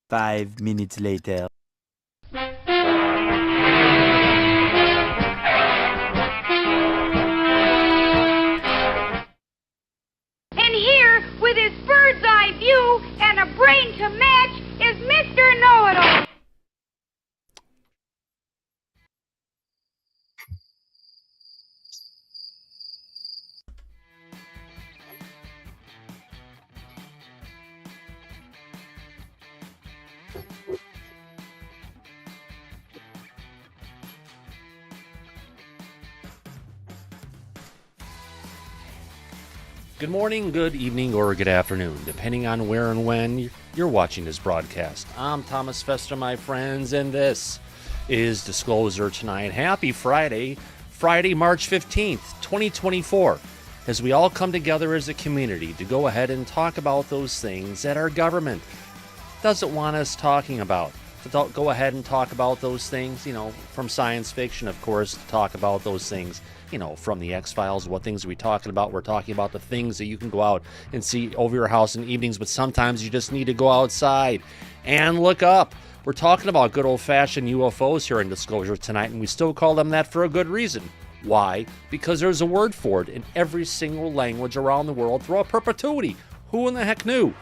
5 minutes later. And here, with his bird's eye view and a brain to match, is Mr. Know-It-All. Good morning, good evening, or good afternoon, depending on where and when you're watching this broadcast. I'm Thomas Fessler, my friends, and this is Disclosure Tonight. Happy Friday, March 15th, 2024, as we all come together as a community to go ahead and talk about those things that our government doesn't want us talking about. To go ahead and talk about those things, from science fiction, of course, to talk about those things, from the X-Files. What things are we talking about? We're talking about the things that you can go out and see over your house in the evenings, but sometimes you just need to go outside and look up. We're talking about good old-fashioned UFOs here in Disclosure Tonight, and we still call them that for a good reason. Why? Because there's a word for it in every single language around the world throughout perpetuity. Who in the heck knew?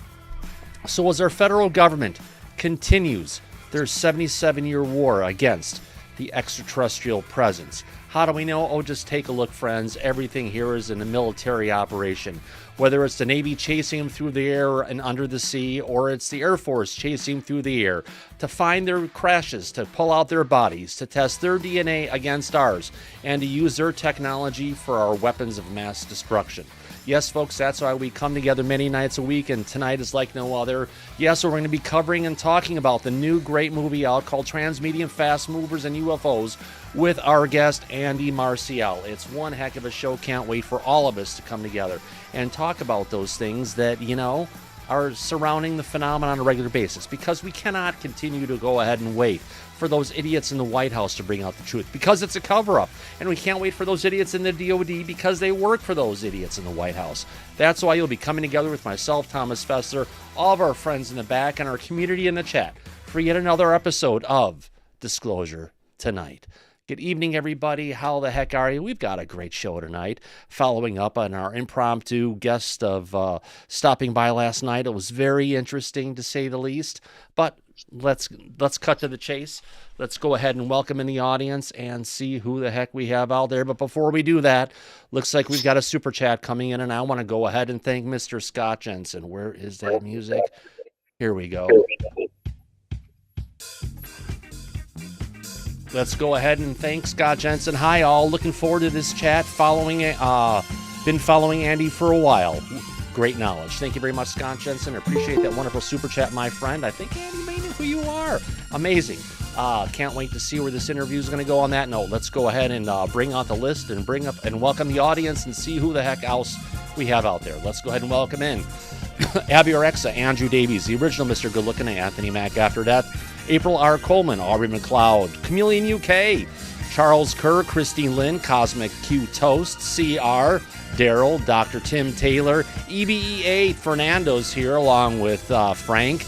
So as our federal government continues their 77-year war against the extraterrestrial presence, how do we know? Oh, just take a look, friends. Everything here is in a military operation. Whether it's the Navy chasing them through the air and under the sea, or it's the Air Force chasing them through the air to find their crashes, to pull out their bodies, to test their DNA against ours, and to use their technology for our weapons of mass destruction. Yes, folks, that's why we come together many nights a week, and tonight is like no other. Yes, we're going to be covering and talking about the new great movie out called TRANSMEDIUM FAST MOVERS USOs with our guest, Andy Marcial. It's one heck of a show. Can't wait for all of us to come together and talk about those things that, are surrounding the phenomenon on a regular basis, because we cannot continue to go ahead and wait for those idiots in the White House to bring out the truth, because it's a cover-up, and we can't wait for those idiots in the DOD because they work for those idiots in the White House. That's why you'll be coming together with myself, Thomas Fessler, all of our friends in the back, and our community in the chat for yet another episode of Disclosure Tonight. Good evening, everybody. How the heck are you? We've got a great show tonight, following up on our impromptu guest of stopping by last night. It was very interesting, to say the least. But let's cut to the chase. Let's go ahead and welcome in the audience and see who the heck we have out there. But before we do that, looks like we've got a super chat coming in, and I want to go ahead and thank Mr. Scott Jensen. Where is that music? Here we go. Let's go ahead and thank Scott Jensen. Hi, all. Looking forward to this chat. Been following Andy for a while. Great knowledge. Thank you very much, Scott Jensen. I appreciate that wonderful super chat, my friend. I think Andy may know who you are. Amazing. Can't wait to see where this interview is going to go. On that note, let's go ahead and bring out the list and bring up and welcome the audience and see who the heck else we have out there. Let's go ahead and welcome in Abby Orexa, Andrew Davies, the original Mr. Good Looking, Anthony Mack After Death, April R. Coleman, Aubrey McLeod, Chameleon UK, Charles Kerr, Christine Lynn, Cosmic Q Toast, CR, Daryl, Dr. Tim Taylor, EBE8, Fernando's here along with Frank,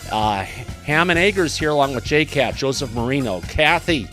Hammond Eggers here along with J-Cat, Joseph Marino, Kathy,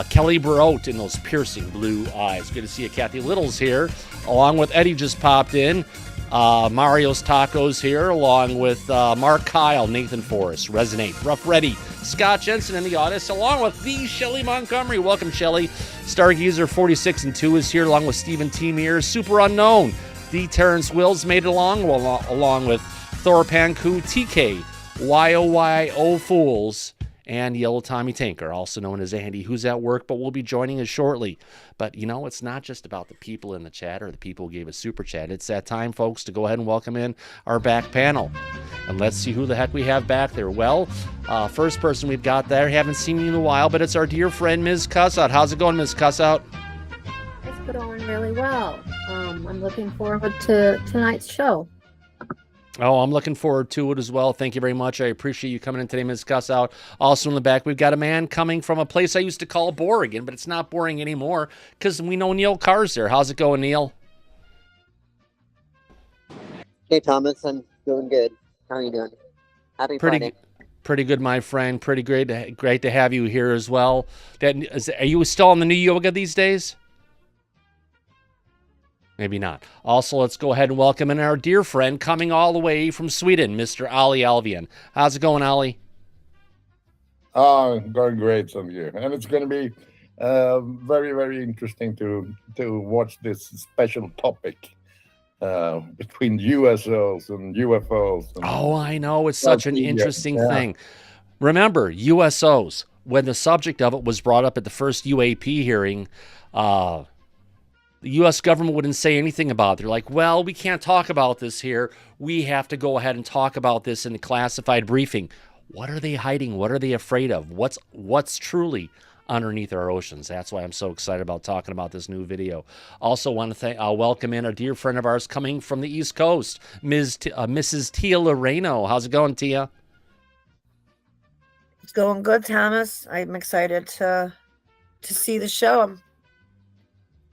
Kelly Barot in those piercing blue eyes. Good to see you. Kathy Little's here, along with Eddie just popped in. Mario's Tacos here, along with Mark Kyle, Nathan Forrest, Resonate, Rough Reddy, Scott Jensen in the audience, along with the Shelley Montgomery. Welcome, Shelley. Stargazer 46 and 2 is here, along with Stephen T. Mears, Super Unknown. The Terrence Wills made it along with Thor Panku, TK, YOYO Fools, and Yellow Tommy Tanker, also known as Andy, who's at work, but will be joining us shortly. But, it's not just about the people in the chat or the people who gave us super chat. It's that time, folks, to go ahead and welcome in our back panel. And let's see who the heck we have back there. Well, first person we've got there, haven't seen you in a while, but it's our dear friend, Ms. Cussout. How's it going, Ms. Cussout? It's going really well. I'm looking forward to tonight's show. Oh, I'm looking forward to it as well. Thank you very much. I appreciate you coming in today, Ms. Cussout. Also in the back, we've got a man coming from a place I used to call Boregan, but it's not boring anymore because we know Neil Carr's there. How's it going, Neil? Hey, Thomas. I'm doing good. How are you doing? Happy Friday. Pretty good, my friend. Pretty great. Great to have you here as well. Are you still on the new yoga these days? Maybe not. Also, let's go ahead and welcome in our dear friend coming all the way from Sweden, Mr. Ali Alvian. How's it going, Ali? Oh, going great some year, and it's going to be very, very interesting to watch this special topic between USOs and UFOs. And oh, I know. It's such an interesting thing. Remember, USOs, when the subject of it was brought up at the first UAP hearing, the U.S. government wouldn't say anything about it. They're like, well, we can't talk about this here. We have to go ahead and talk about this in a classified briefing. What are they hiding? What are they afraid of? What's truly underneath our oceans? That's why I'm so excited about talking about this new video. Also want to welcome in a dear friend of ours coming from the East Coast, Mrs. Tia Loreno. How's it going, Tia? It's going good, Thomas. I'm excited to see the show.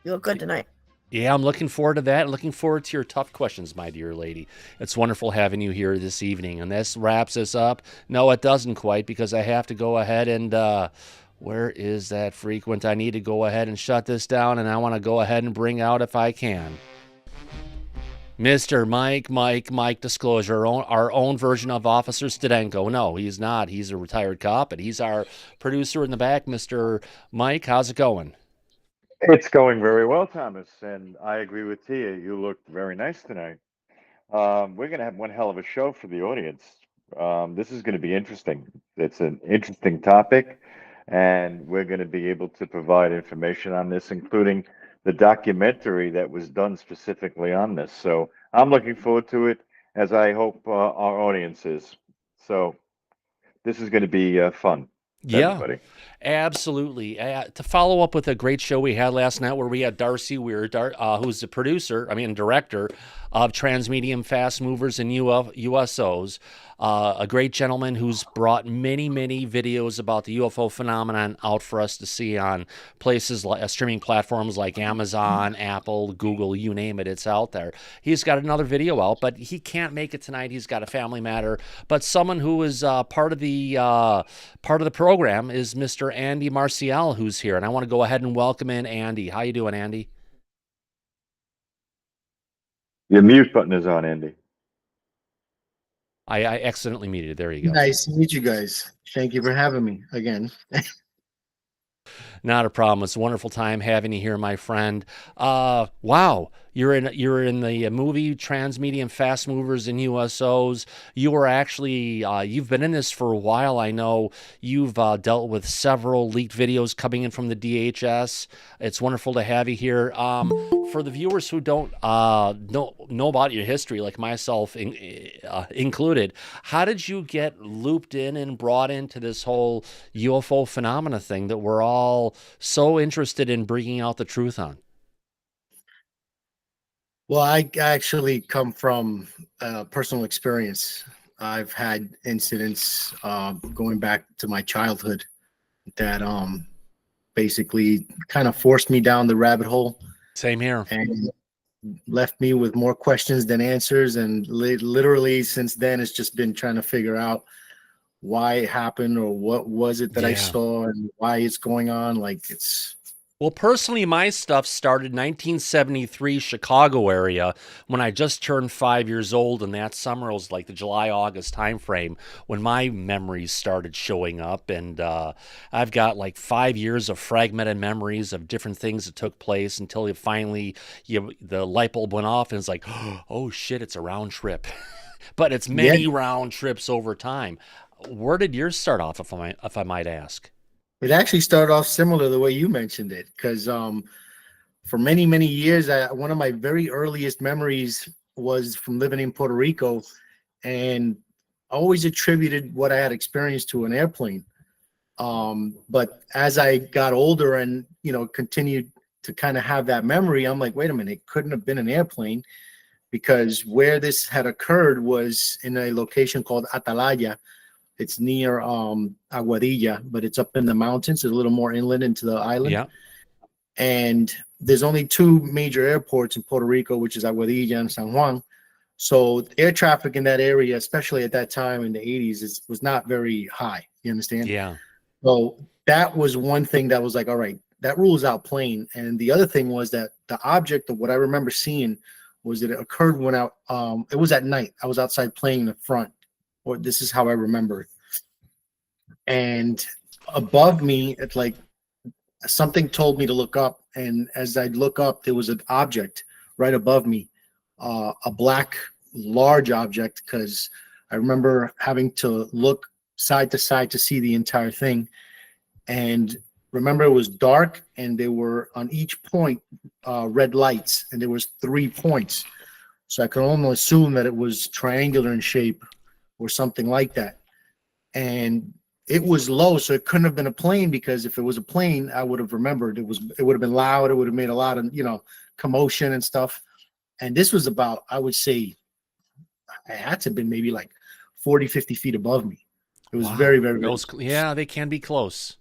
You look good tonight. Yeah, I'm looking forward to that. Looking forward to your tough questions, my dear lady. It's wonderful having you here this evening. And this wraps us up. No, it doesn't quite, because I have to go ahead and where is that frequent? I need to go ahead and shut this down, and I want to go ahead and bring out, if I can, Mr. Mike Disclosure, our own version of Officer Stadenko. No, he's not. He's a retired cop, but he's our producer in the back. Mr. Mike, how's it going? It's going very well, Thomas, and I agree with Tia. You look very nice tonight. We're going to have one hell of a show for the audience. This is going to be interesting. It's an interesting topic, and we're going to be able to provide information on this, including the documentary that was done specifically on this. So I'm looking forward to it, as I hope our audience is. So this is going to be fun. Yeah, everybody. Absolutely. To follow up with a great show we had last night, where we had Darcy Weir, who's the director of TRANSMEDIUM FAST MOVERS USOs, a great gentleman who's brought many videos about the UFO phenomenon out for us to see on places like streaming platforms like Amazon, Apple, Google, you name it, it's out there. He's got another video out, but he can't make it tonight. He's got a family matter. But someone who is part of the program is Mr. Andy Marcial, who's here, and I want to go ahead and welcome in Andy. How you doing, Andy? Your mute button is on, Andy. I accidentally muted. There you go. Nice to meet you guys. Thank you for having me again. Not a problem. It's a wonderful time having you here, my friend. Wow, you're in the movie TRANSMEDIUM Fast Movers and USOs. You were actually you've been in this for a while. I know you've dealt with several leaked videos coming in from the DHS. It's wonderful to have you here. For the viewers who don't know about your history, like myself included, how did you get looped in and brought into this whole UFO phenomena thing that we're all so interested in bringing out the truth on? Well, I actually come from personal experience. I've had incidents going back to my childhood that basically kind of forced me down the rabbit hole. Same here. And left me with more questions than answers. And literally since then, it's just been trying to figure out why it happened, or what was it that I saw, and why it's going on. Like, it's... Well, personally, my stuff started in 1973 Chicago area, when I just turned 5 years old, and that summer was like the July-August time frame when my memories started showing up. And I've got like 5 years of fragmented memories of different things that took place until it finally, the light bulb went off, and it's like, oh shit, it's a round trip. But it's many round trips over time. Where did yours start off, if I might ask? It actually started off similar the way you mentioned it, because for many years, one of my very earliest memories was from living in Puerto Rico, and I always attributed what I had experienced to an airplane. But as I got older and continued to kind of have that memory, I'm like, wait a minute, it couldn't have been an airplane, because where this had occurred was in a location called Atalaya. It's near Aguadilla, but it's up in the mountains. It's a little more inland into the island. Yeah. And there's only two major airports in Puerto Rico, which is Aguadilla and San Juan. So air traffic in that area, especially at that time in the 80s, was not very high. You understand? Yeah. So that was one thing that was like, all right, that rules out plane. And the other thing was that the object of what I remember seeing was that it occurred when it was at night. I was outside playing in the front, or this is how I remember it. And above me, it's like something told me to look up. And as I look up, there was an object right above me, a black large object, because I remember having to look side to side to see the entire thing. And remember, it was dark, and there were on each point red lights, and there was 3 points. So I could only assume that it was triangular in shape or something like that. And it was low, so it couldn't have been a plane, because if it was a plane, I would have remembered. It would have been loud. It would have made a lot of commotion and stuff. And this was about, I would say, it had to have been maybe like 40, 50 feet above me. It was very, very, very close. Yeah, they can be close.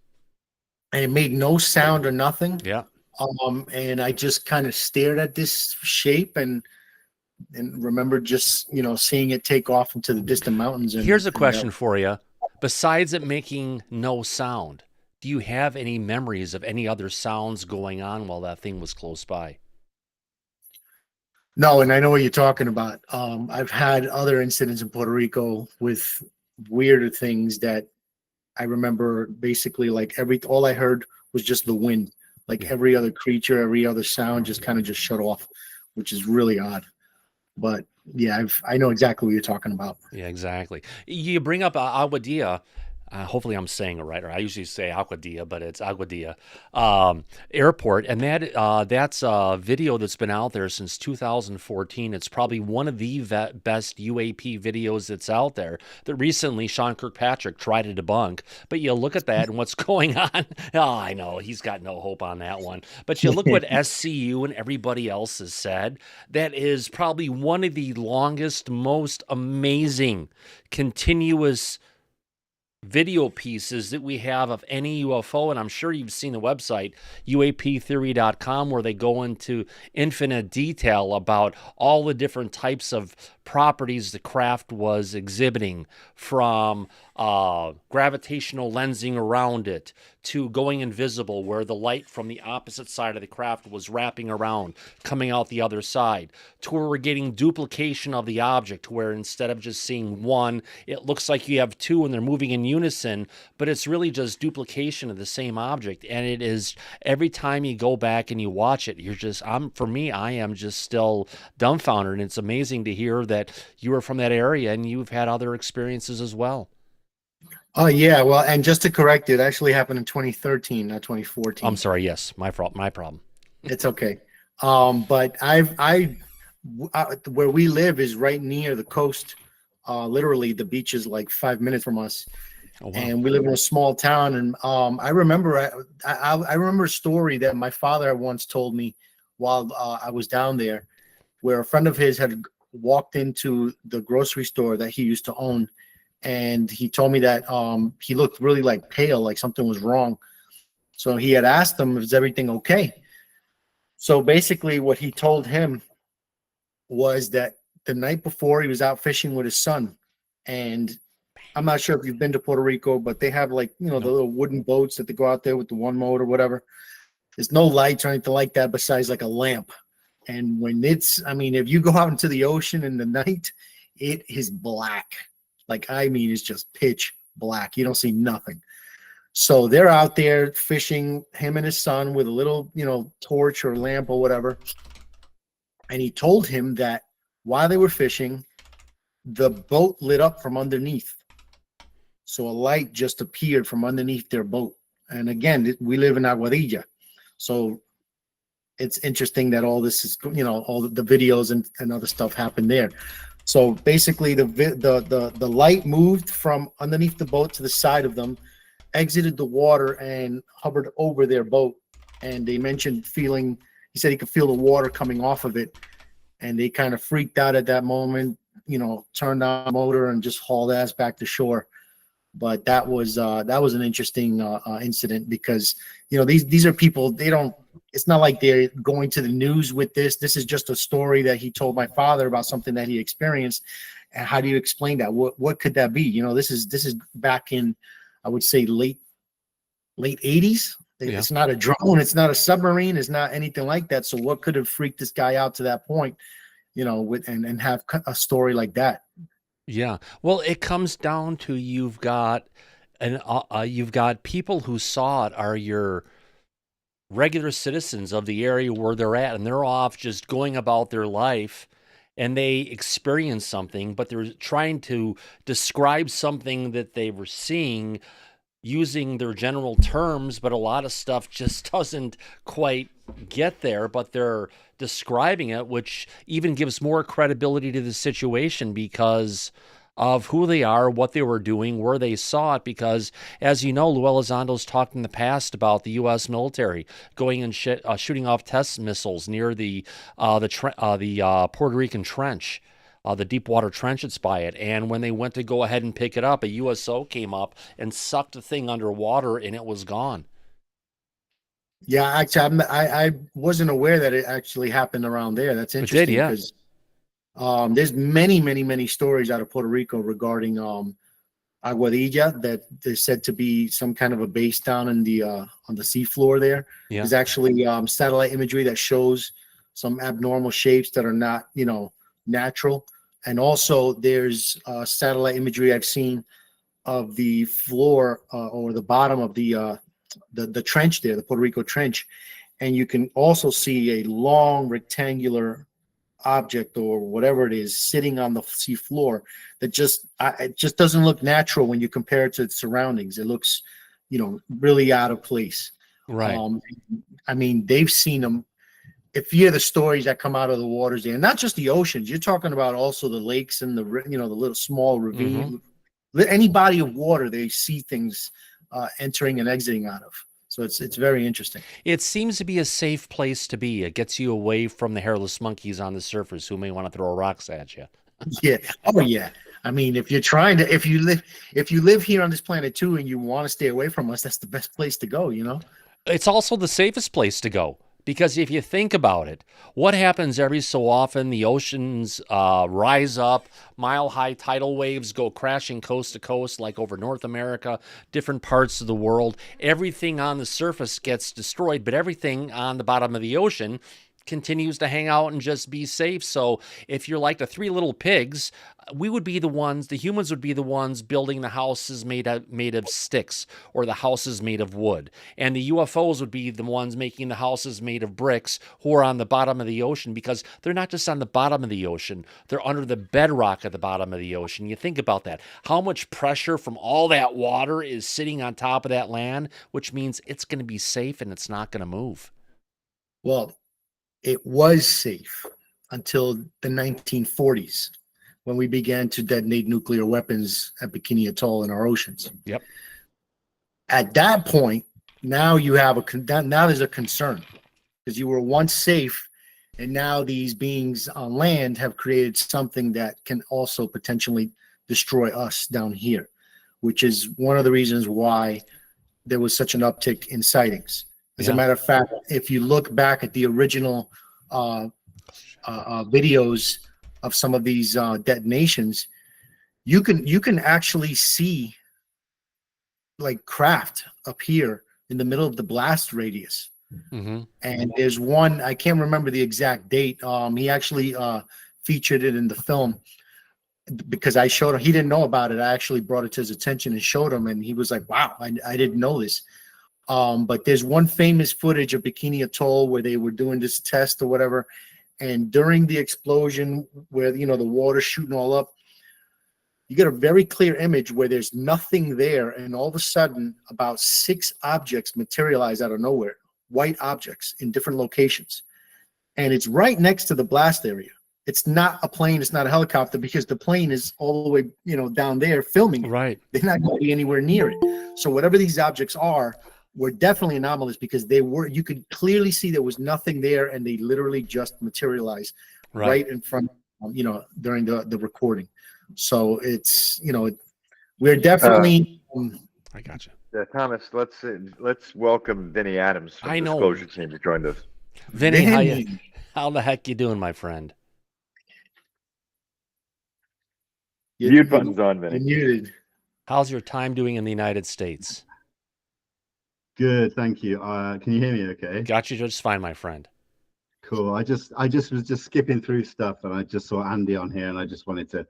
And it made no sound or nothing. Yeah. And I just kind of stared at this shape and remember just, seeing it take off into the distant mountains. Here's a question for you. Besides it making no sound, do you have any memories of any other sounds going on while that thing was close by? No, and I know what you're talking about. I've had other incidents in Puerto Rico with weirder things that I remember. Basically, like all I heard was just the wind. Like every other creature, every other sound just kind of just shut off, which is really odd. But yeah, I know exactly what you're talking about. Yeah, exactly. You bring up Aguadilla. Hopefully I'm saying it right, or I usually say Aguadilla, but it's Aguadilla Airport, and that's a video that's been out there since 2014. It's probably one of the best UAP videos that's out there that recently Sean Kirkpatrick tried to debunk. But you look at that and what's going on. Oh, I know he's got no hope on that one. But you look what SCU and everybody else has said. That is probably one of the longest, most amazing, continuous video pieces that we have of any UFO, and I'm sure you've seen the website uaptheory.com, where they go into infinite detail about all the different types of properties the craft was exhibiting, from gravitational lensing around it to going invisible, where the light from the opposite side of the craft was wrapping around, coming out the other side, to where we're getting duplication of the object, where instead of just seeing one, it looks like you have two and they're moving in unison, but it's really just duplication of the same object. And it is, every time you go back and you watch it, you're just, I am just still dumbfounded. And it's amazing to hear that you are from that area and you've had other experiences as well. Oh yeah, well, and just to correct it, actually happened in 2013, not 2014. I'm sorry. Yes, my problem. It's okay. But where we live is right near the coast. Literally, the beach is like 5 minutes from us. Oh, wow. And we live in a small town. And I remember a story that my father once told me while I was down there, where a friend of his had walked into the grocery store that he used to own. And he told me that he looked really like pale, like something was wrong. So he had asked him, is everything okay? So basically what he told him was that the night before he was out fishing with his son. And I'm not sure if you've been to Puerto Rico, but they have the little wooden boats that they go out there with the one motor or whatever. There's no lights or anything like that besides like a lamp. And when if you go out into the ocean in the night, it is black. It's just pitch black. You don't see nothing. So they're out there fishing, him and his son, with a little, torch or lamp or whatever. And he told him that while they were fishing, the boat lit up from underneath. So a light just appeared from underneath their boat. And again, we live in Aguadilla. So it's interesting that all this is, all the videos and other stuff happened there. So basically, the light moved from underneath the boat to the side of them, exited the water, and hovered over their boat. And they mentioned he said he could feel the water coming off of it. And they kind of freaked out at that moment, turned on the motor and just hauled ass back to shore. But that was an interesting incident, because these are people, they don't it's not like they're going to the news with this. This is just a story that he told my father about something that he experienced. And how do you explain that? What could that be? You know, this is back in, I would say, late 80s. Yeah. It's not a drone, it's not a submarine, it's not anything like that. So what could have freaked this guy out to that point, you know, with and have a story like that? Yeah. Well, it comes down to you've got people who saw it are your regular citizens of the area where they're at, and they're off just going about their life, and they experience something, but they're trying to describe something that they were seeing using their general terms, but a lot of stuff just doesn't quite get there, but they're describing it, which even gives more credibility to the situation because of who they are, what they were doing, where they saw it. Because, as you know, Lou Elizondo's talked in the past about the U.S. military going and shooting off test missiles near the Puerto Rican Trench, the deep water trench that's by it. And when they went to go ahead and pick it up, a USO came up and sucked the thing underwater, and it was gone. Yeah, actually, I wasn't aware that it actually happened around there. That's interesting. It did, yeah. Because there's many stories out of Puerto Rico regarding Aguadilla, that there's said to be some kind of a base down in the on the seafloor there. Yeah. There's actually satellite imagery that shows some abnormal shapes that are not, you know, natural. And also there's satellite imagery I've seen of the floor or the bottom of the trench there, the Puerto Rico Trench, and you can also see a long rectangular object or whatever it is sitting on the sea floor that it just doesn't look natural when you compare it to its surroundings. It looks, you know, really out of place. Right. I mean, they've seen them. If you hear the stories that come out of the waters there, and not just the oceans, you're talking about also the lakes and the little small ravine, any body of water, they see things entering and exiting out of. So it's very interesting. It seems to be a safe place to be. It gets you away from the hairless monkeys on the surface who may want to throw rocks at you. Yeah. Oh yeah. I mean, if you live here on this planet too, and you want to stay away from us, that's the best place to go, you know? It's also the safest place to go. Because if you think about it, what happens every so often, the oceans rise up, mile-high tidal waves go crashing coast to coast, like over North America, different parts of the world. Everything on the surface gets destroyed, but everything on the bottom of the ocean continues to hang out and just be safe. So if you're like the Three Little Pigs, we would be the ones, the humans would be the ones building the houses made of sticks, or the houses made of wood. And the UFOs would be the ones making the houses made of bricks, who are on the bottom of the ocean, because they're not just on the bottom of the ocean, they're under the bedrock at the bottom of the ocean. You think about that. How much pressure from all that water is sitting on top of that land, which means it's going to be safe and it's not going to move. Well, it was safe until the 1940s, when we began to detonate nuclear weapons at Bikini Atoll in our oceans. Yep. At that point, now you have now there's a concern, because you were once safe, and now these beings on land have created something that can also potentially destroy us down here, which is one of the reasons why there was such an uptick in sightings. As a matter of fact, if you look back at the original videos of some of these detonations, you can actually see like craft appear in the middle of the blast radius. And there's one, I can't remember the exact date. He actually featured it in the film, because I showed him. He didn't know about it. I actually brought it to his attention and showed him, and he was like, wow, I didn't know this. But there's one famous footage of Bikini Atoll where they were doing this test or whatever, and during the explosion where, you know, the water's shooting all up, you get a very clear image where there's nothing there, and all of a sudden about 6 objects materialize out of nowhere, white objects in different locations, and it's right next to the blast area. It's not a plane, it's not a helicopter, because the plane is all the way, you know, down there filming it. Right. They're not going to be anywhere near it. So whatever these objects are were definitely anomalous, because you could clearly see there was nothing there, and they literally just materialized right in front, you know, during the recording. So it's, you know, we're definitely. I got you. Thomas, let's welcome Vinny Adams from Disclosure team to join us. Vinny, Vinny. how the heck you doing, my friend? Mute button's on, You're Vinny. muted. How's your time doing in the United States? Good, thank you. Can you hear me okay? Got you just fine, my friend. Cool. I just was just skipping through stuff and I just saw Andy on here and I just wanted to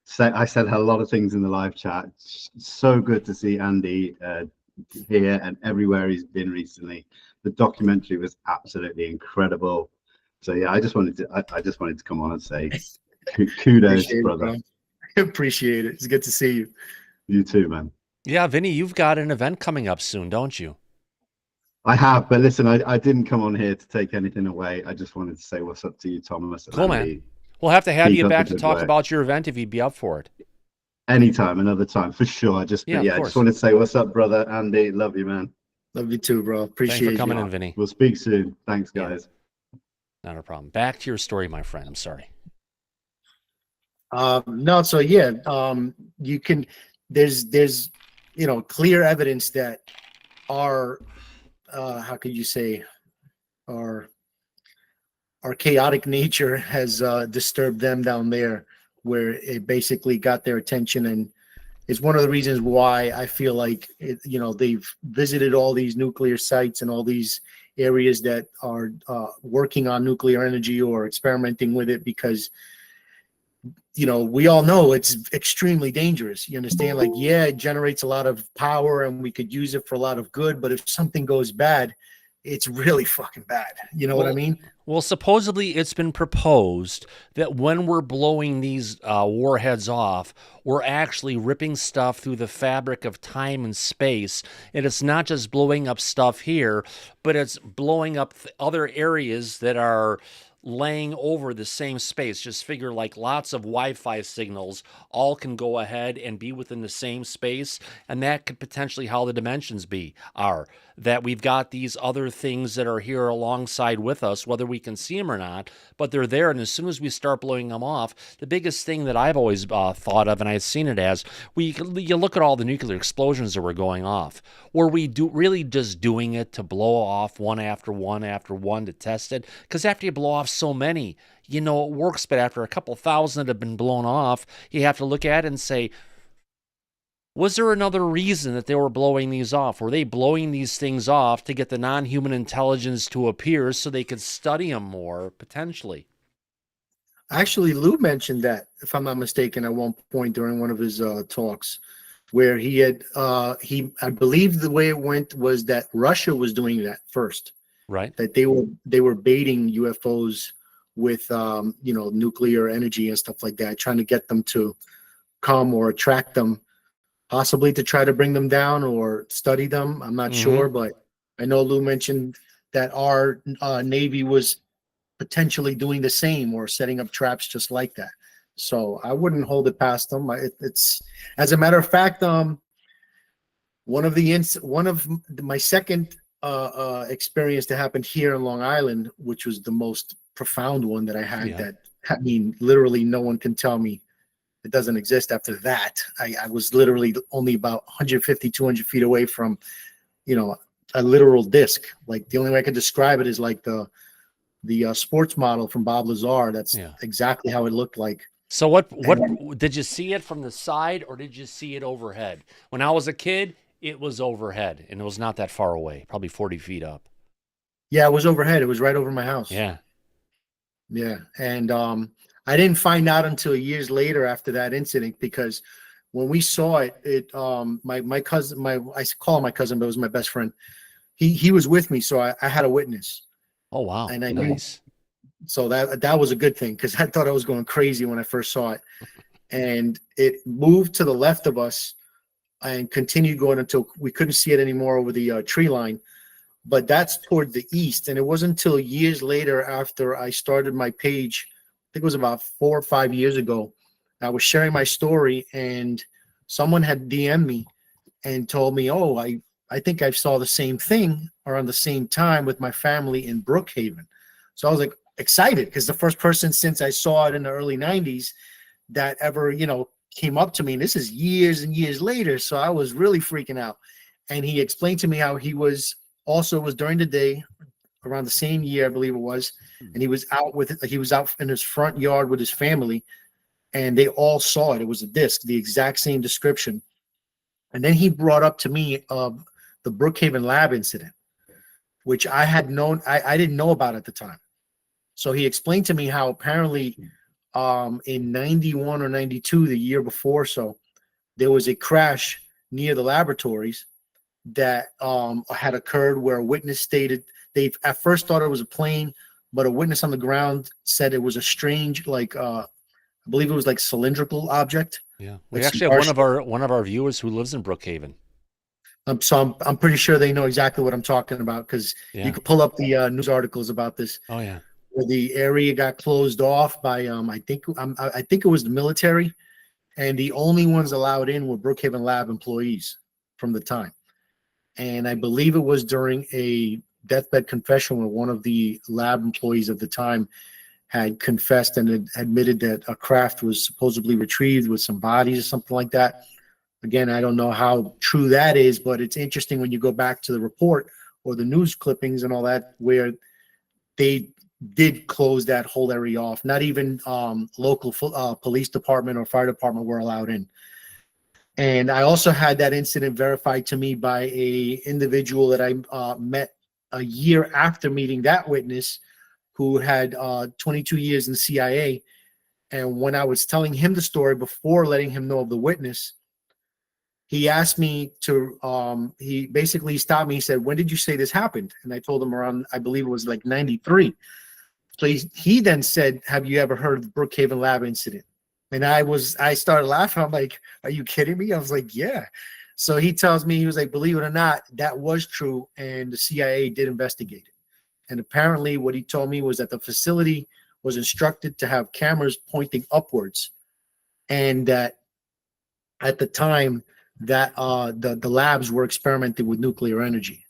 say I said a lot of things in the live chat. So good to see Andy here and everywhere he's been recently. The documentary was absolutely incredible. So yeah, I just wanted to come on and say kudos, Appreciate brother. it, bro. Appreciate it. It's good to see you. You too, man. Yeah, Vinny, you've got an event coming up soon, don't you? I have, but listen, I didn't come on here to take anything away. I just wanted to say what's up to you, Thomas. And Cool, Andy. man. We'll have to have Keep you up back the to good talk work. about your event if you'd be up for it. Anytime, another time, for sure. Yeah, I of just course. wanted to say what's up, brother. Andy, love you, man. Love you too, bro. Thanks Appreciate for coming you. in, Vinny. We'll speak soon. Thanks, Yeah. guys. Not a problem. Back to your story, my friend. I'm sorry. No, so yeah, you can. There's clear evidence that our how could you say our chaotic nature has disturbed them down there, where it basically got their attention, and it's one of the reasons why I feel like they've visited all these nuclear sites and all these areas that are working on nuclear energy or experimenting with it, because we all know it's extremely dangerous. You understand? Like, yeah, it generates a lot of power and we could use it for a lot of good, but if something goes bad, it's really fucking bad. You know what I mean? Well, supposedly it's been proposed that when we're blowing these warheads off, we're actually ripping stuff through the fabric of time and space. And it's not just blowing up stuff here, but it's blowing up other areas that are laying over the same space. Just figure like lots of Wi-Fi signals all can go ahead and be within the same space, and that could potentially how the dimensions are that we've got these other things that are here alongside with us, whether we can see them or not, but they're there. And as soon as we start blowing them off, the biggest thing that I've always thought of, and I've seen it as, you look at all the nuclear explosions that were going off. Were we really just doing it to blow off one after one after one to test it? Because after you blow off so many, it works, but after a couple thousand that have been blown off, you have to look at it and say, was there another reason that they were blowing these off? Were they blowing these things off to get the non-human intelligence to appear so they could study them more, potentially? Actually, Lou mentioned that, if I'm not mistaken, at one point during one of his talks, where he had, I believe the way it went was that Russia was doing that first. Right. That they were baiting UFOs with, nuclear energy and stuff like that, trying to get them to come or attract them, possibly to try to bring them down or study them. I'm not sure, but I know Lou mentioned that our Navy was potentially doing the same or setting up traps just like that. So I wouldn't hold it past them. It's, as a matter of fact, one of my second experience that happened here in Long Island, which was the most profound one that I had. That, I mean, literally no one can tell me it doesn't exist after that. I was literally only about 150, 200 feet away from, a literal disc. Like, the only way I could describe it is like the sports model from Bob Lazar. That's exactly how it looked like. So what did you see it from the side, or did you see it overhead? When I was a kid, it was overhead, and it was not that far away, probably 40 feet up. Yeah, it was overhead. It was right over my house. Yeah. Yeah. And I didn't find out until years later after that incident, because when we saw it, my cousin, I call him my cousin, but it was my best friend. He was with me, so I had a witness. Oh, wow. And I nice. So that was a good thing, because I thought I was going crazy when I first saw it. And it moved to the left of us and continued going until we couldn't see it anymore over the tree line. But that's toward the east. And it wasn't until years later, after I started my page, I think it was about 4 or 5 years ago, I was sharing my story, and someone had DM'd me and told me, oh, I think I saw the same thing around the same time with my family in Brookhaven. So I was like excited, because the first person since I saw it in the early 90s that ever, came up to me, and this is years and years later. So I was really freaking out. And he explained to me how he was during the day around the same year, I believe it was, and he was out in his front yard with his family, and they all saw it. It was a disc, the exact same description. And then he brought up to me the Brookhaven lab incident, which I had known, I didn't know about at the time. So he explained to me how apparently in 91 or 92, the year before, so there was a crash near the laboratories that had occurred where a witness stated they at first thought it was a plane, but a witness on the ground said it was a strange, like I believe it was like cylindrical object. Yeah, we like actually have one of our viewers who lives in Brookhaven. So I'm pretty sure they know exactly what I'm talking about, because you could pull up the news articles about this. Oh yeah, where the area got closed off by I think it was the military, and the only ones allowed in were Brookhaven lab employees from the time. And I believe it was during a deathbed confession where one of the lab employees of the time had confessed and had admitted that a craft was supposedly retrieved with some bodies or something like that. Again, I don't know how true that is, but it's interesting when you go back to the report or the news clippings and all that, where they did close that whole area off. Not even local police department or fire department were allowed in. And I also had that incident verified to me by a individual that I met a year after meeting that witness, who had 22 years in the CIA. And when I was telling him the story before letting him know of the witness, he asked me to, he basically stopped me. He said, "When did you say this happened?" And I told him around, I believe it was like 93. So he then said, "Have you ever heard of the Brookhaven lab incident?" And I started laughing. I'm like, "Are you kidding me?" I was like, "Yeah." So he tells me, he was like, "Believe it or not, that was true. And the CIA did investigate it." And apparently what he told me was that the facility was instructed to have cameras pointing upwards. And that at the time that the labs were experimenting with nuclear energy.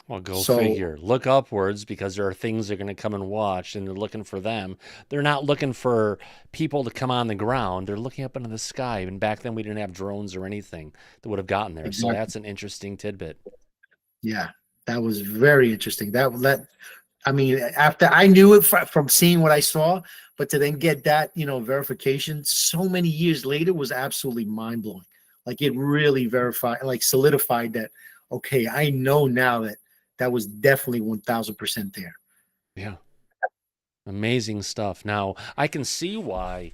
Well, go figure. Look upwards, because there are things they're going to come and watch, and they're looking for them. They're not looking for people to come on the ground. They're looking up into the sky. And back then, we didn't have drones or anything that would have gotten there. Exactly. So that's an interesting tidbit. Yeah, that was very interesting. I mean, after I knew it from seeing what I saw, but to then get that, verification so many years later was absolutely mind blowing. Like, it really verified, like solidified that, okay, I know now that was definitely 1000% there. Yeah. Amazing stuff. Now, I can see why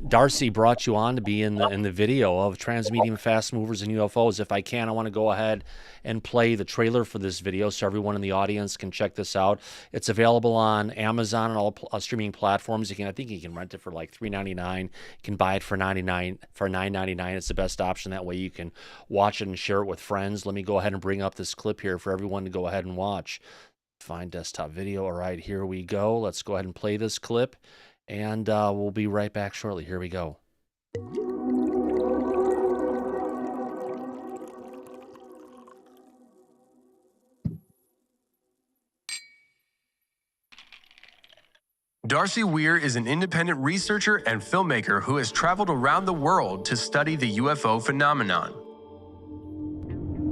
Darcy brought you on to be in the video of TRANSMEDIUM FAST MOVERS and UFOs. If I can, I want to go ahead and play the trailer for this video so everyone in the audience can check this out. It's available on Amazon and all streaming platforms. I think you can rent it for like $3.99. You can buy it for $9.99. It's the best option. That way you can watch it and share it with friends. Let me go ahead and bring up this clip here for everyone to go ahead and watch. Find desktop video. All right, here we go. Let's go ahead and play this clip. And we'll be right back shortly. Here we go. Darcy Weir is an independent researcher and filmmaker who has traveled around the world to study the UFO phenomenon.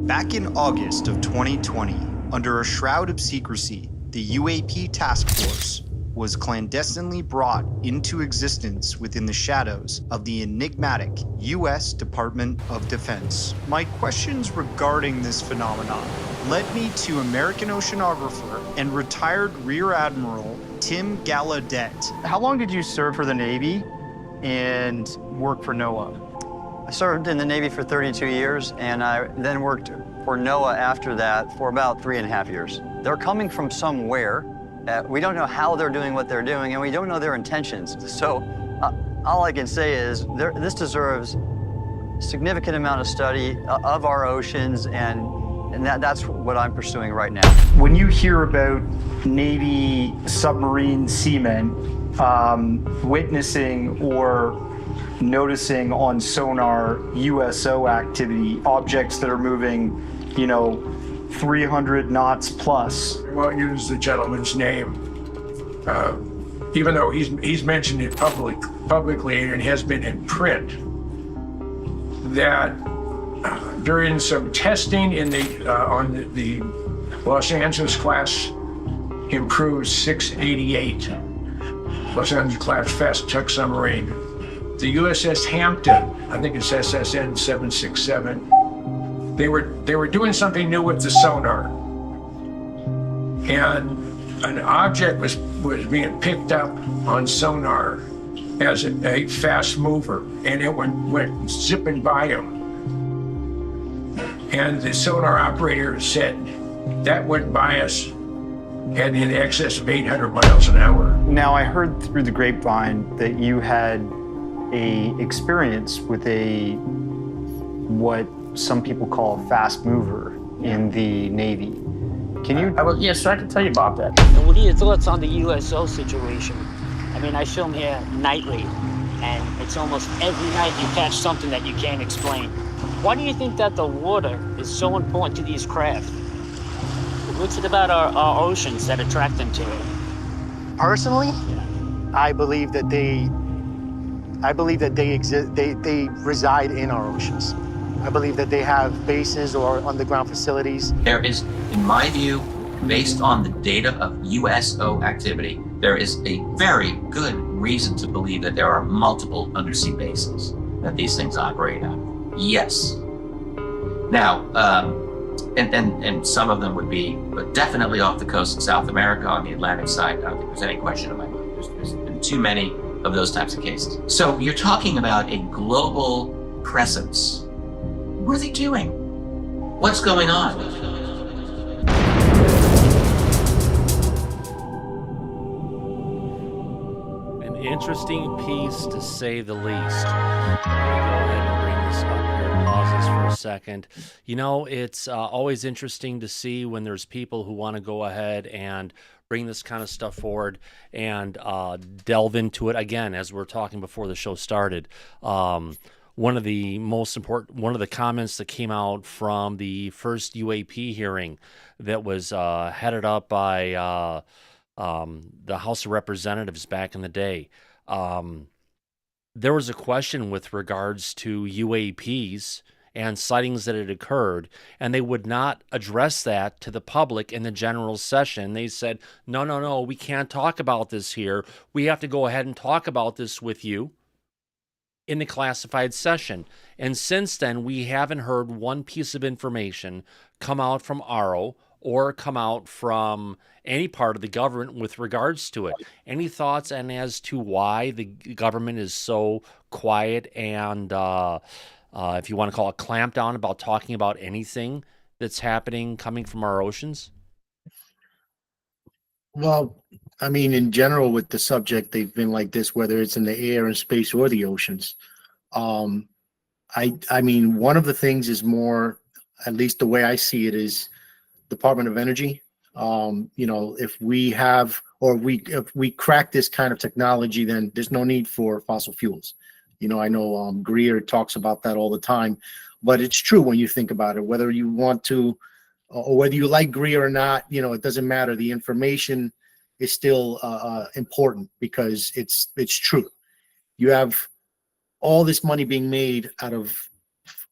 Back in August of 2020, under a shroud of secrecy, the UAP Task Force was clandestinely brought into existence within the shadows of the enigmatic U.S. Department of Defense. My questions regarding this phenomenon led me to American oceanographer and retired Rear Admiral Tim Gallaudet. How long did you serve for the Navy and work for NOAA? I served in the Navy for 32 years, and I then worked for NOAA after that for about 3.5 years. They're coming from somewhere. We don't know how they're doing what they're doing, and we don't know their intentions. So all I can say is this deserves a significant amount of study of our oceans, and that's what I'm pursuing right now. When you hear about Navy submarine seamen witnessing or noticing on sonar USO activity, objects that are moving, 300 knots plus. I won't use the gentleman's name, even though he's mentioned it publicly and has been in print, that during some testing in on the Los Angeles class improves 688. Los Angeles class fast tug submarine. The USS Hampton, I think it's SSN 767. They were doing something new with the sonar, and an object was being picked up on sonar as a fast mover, and it went zipping by them. And the sonar operator said that went by us at in excess of 800 miles an hour. Now, I heard through the grapevine that you had a experience with what some people call a fast mover in the Navy. Can you? Yes, I can tell you about that. And what are your thoughts on the USO situation? I mean, I film here nightly, and it's almost every night you catch something that you can't explain. Why do you think that the water is so important to these craft? What's it about our oceans that attract them to it? Personally, I believe that they exist. They reside in our oceans. I believe that they have bases or underground facilities. There is, in my view, based on the data of USO activity, there is a very good reason to believe that there are multiple undersea bases that these things operate at. Yes. Now, and some of them would be definitely off the coast of South America on the Atlantic side. I don't think there's any question in my mind. There's been too many of those types of cases. So you're talking about a global presence. What are they doing? What's going on? An interesting piece, to say the least. Let me go ahead and bring this up here. Pause this for a second. You know, it's always interesting to see when there's people who want to go ahead and bring this kind of stuff forward and delve into it. Again, as we were talking before the show started, one of the comments that came out from the first UAP hearing that was headed up by the House of Representatives back in the day, there was a question with regards to UAPs and sightings that had occurred, and they would not address that to the public in the general session. They said, no, we can't talk about this here. We have to go ahead and talk about this with you in the classified session. And since then, we haven't heard one piece of information come out from ARO or come out from any part of the government with regards to it. Any thoughts and as to why the government is so quiet and if you want to call it clamped down about talking about anything that's happening coming from our oceans? Well, I mean, in general, with the subject, they've been like this, whether it's in the air and space or the oceans. I mean, one of the things is more, at least the way I see it, is Department of Energy. You know, if we have, or if we crack this kind of technology, then there's no need for fossil fuels. You know, I know Greer talks about that all the time, but it's true when you think about it, whether you want to, or whether you like Greer or not, you know, it doesn't matter. The information is still important because it's true. You have all this money being made out of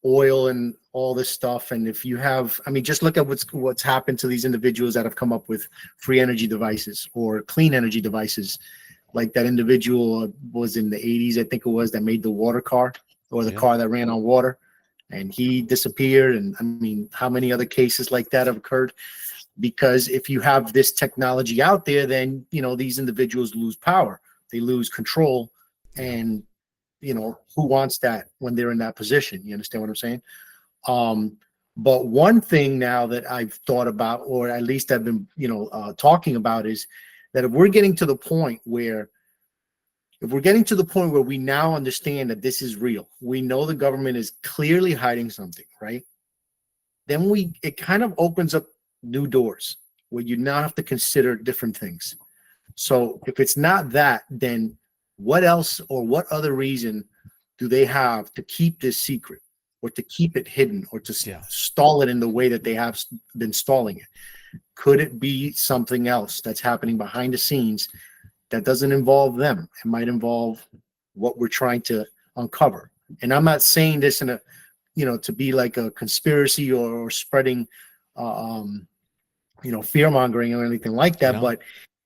oil and all this stuff. And if you have, I mean, just look at what's happened to these individuals that have come up with free energy devices or clean energy devices. Like that individual was in the 80s, I think it was, that made the water car, or the car that ran on water, and he disappeared. And I mean, how many other cases like that have occurred? Because if you have this technology out there, then, you know, these individuals lose power, they lose control. And, you know, who wants that when they're in that position? You understand what I'm saying? But one thing now that I've thought about, or at least I've been, you know, talking about, is that if we're getting to the point where we now understand that this is real, we know the government is clearly hiding something, right? Then it kind of opens up new doors where you now have to consider different things. So if it's not that, then what else, or what other reason do they have to keep this secret, or to keep it hidden, or to stall it in the way that they have been stalling it? Could it be something else that's happening behind the scenes that doesn't involve them? It might involve what we're trying to uncover. And I'm not saying this in a, you know, to be like a conspiracy or spreading fear mongering or anything like that. Yeah. But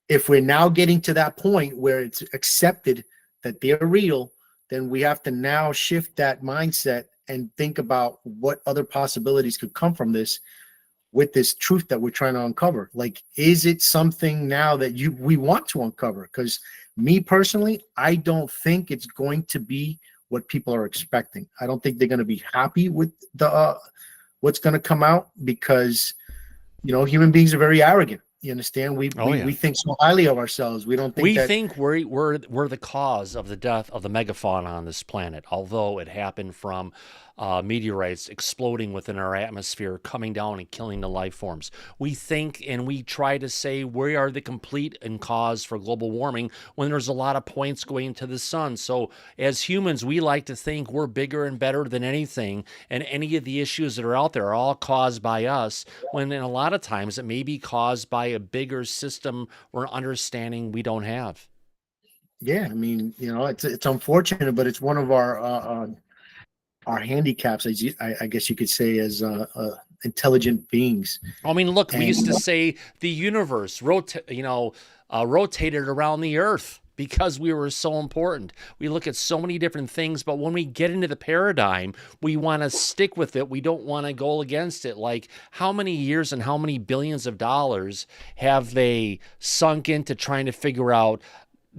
if we're now getting to that point where it's accepted that they're real, then we have to now shift that mindset and think about what other possibilities could come from this, with this truth that we're trying to uncover. Like, is it something now that we want to uncover? Because me personally, I don't think it's going to be what people are expecting. I don't think they're going to be happy with the what's going to come out, because human beings are very arrogant. You understand? We think so highly of ourselves. We don't think we think we're the cause of the death of the megafauna on this planet, although it happened from meteorites exploding within our atmosphere, coming down and killing the life forms. We think and we try to say we are the complete and cause for global warming when there's a lot of points going to the sun. So as humans, we like to think we're bigger and better than anything, and any of the issues that are out there are all caused by us, when in a lot of times it may be caused by a bigger system or understanding we don't have. Yeah, I mean, it's unfortunate, but it's one of our handicaps, I guess you could say, as intelligent beings. I mean, look, we used to say the universe rotated around the earth because we were so important. We look at so many different things, but when we get into the paradigm, we want to stick with it. We don't want to go against it. Like, how many years and how many billions of dollars have they sunk into trying to figure out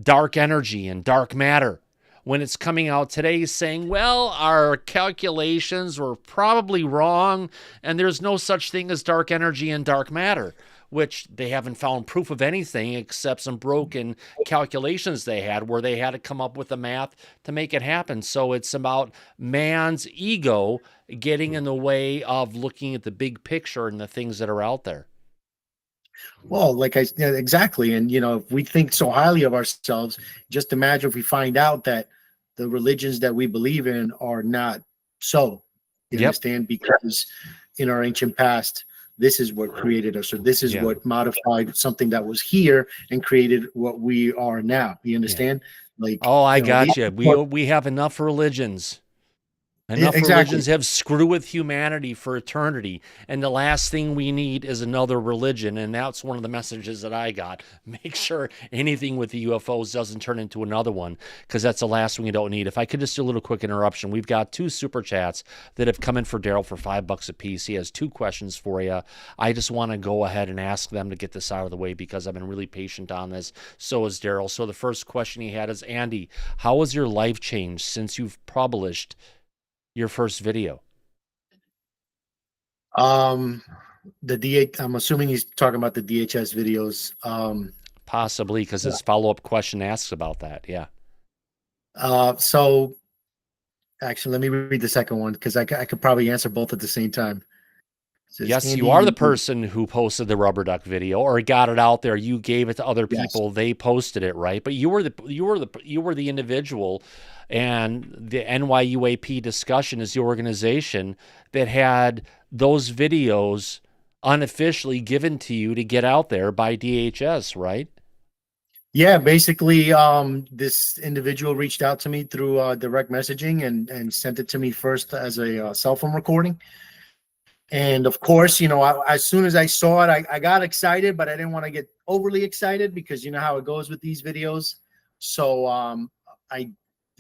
dark energy and dark matter, when it's coming out today saying, well, our calculations were probably wrong and there's no such thing as dark energy and dark matter, which they haven't found proof of anything except some broken calculations they had where they had to come up with the math to make it happen. So it's about man's ego getting in the way of looking at the big picture and the things that are out there. Well, exactly. And, if we think so highly of ourselves, just imagine if we find out that the religions that we believe in are not so. You understand? Because in our ancient past, this is what created us, or this is what modified something that was here and created what we are now. You understand? Like, I got you. We have enough religions. Enough religions have screwed with humanity for eternity, and the last thing we need is another religion, and that's one of the messages that I got. Make sure anything with the UFOs doesn't turn into another one, because that's the last thing you don't need. If I could just do a little quick interruption, we've got 2 super chats that have come in for Daryl for $5 a piece. He has 2 questions for you. I just want to go ahead and ask them to get this out of the way because I've been really patient on this. So is Daryl. So the first question he had is, Andy, how has your life changed since you've published your first video? I'm assuming he's talking about the DHS videos. Possibly, because his follow-up question asks about that. Yeah. So actually, let me read the second one, because I could probably answer both at the same time. Says, yes, Andy, you are the person who posted the rubber duck video, or got it out there. You gave it to other people. Yes. They posted it, right? But you were the individual, and the NYUAP discussion is the organization that had those videos unofficially given to you to get out there by DHS, right? Yeah, basically, this individual reached out to me through direct messaging and sent it to me first as a cell phone recording. And of course, as soon as I saw it, I got excited, but I didn't want to get overly excited because you know how it goes with these videos. So I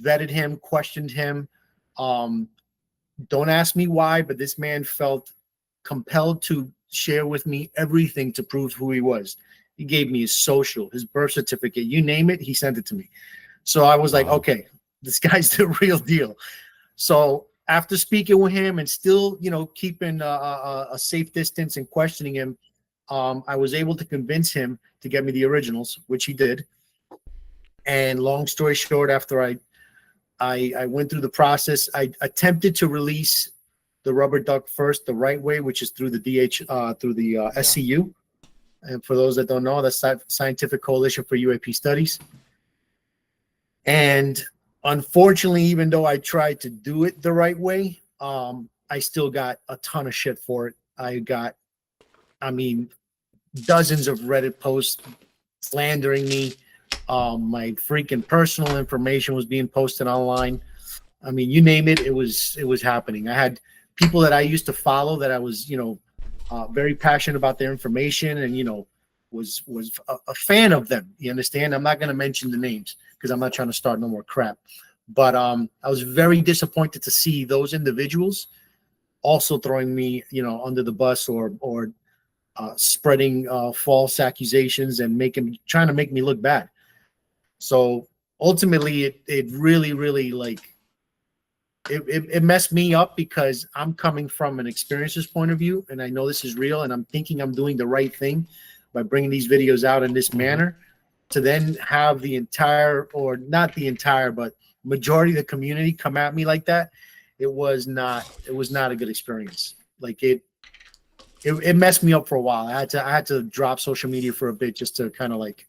vetted him, questioned him. Don't ask me why, but this man felt compelled to share with me everything to prove who he was. He gave me his social, his birth certificate, you name it, he sent it to me. So I was like, okay, this guy's the real deal. So after speaking with him and still, keeping a safe distance and questioning him, I was able to convince him to get me the originals, which he did. And long story short, after I went through the process, I attempted to release the rubber duck first the right way, which is through the SCU. And for those that don't know, that's Scientific Coalition for UAP Studies. And unfortunately, even though I tried to do it the right way, I still got a ton of shit for it. I got, dozens of Reddit posts slandering me. My freaking personal information was being posted online. You name it, it was happening. I had people that I used to follow that I was, very passionate about their information, and was a fan of them. You understand? I'm not going to mention the names because I'm not trying to start no more crap. But I was very disappointed to see those individuals also throwing me, under the bus or spreading false accusations and trying to make me look bad. So ultimately, it really, really it messed me up because I'm coming from an experiencer's point of view, and I know this is real, and I'm thinking I'm doing the right thing by bringing these videos out in this manner. To then have the entire, or not the entire, but majority of the community come at me like that, it was not a good experience. Like it messed me up for a while. I had to drop social media for a bit just to kind of like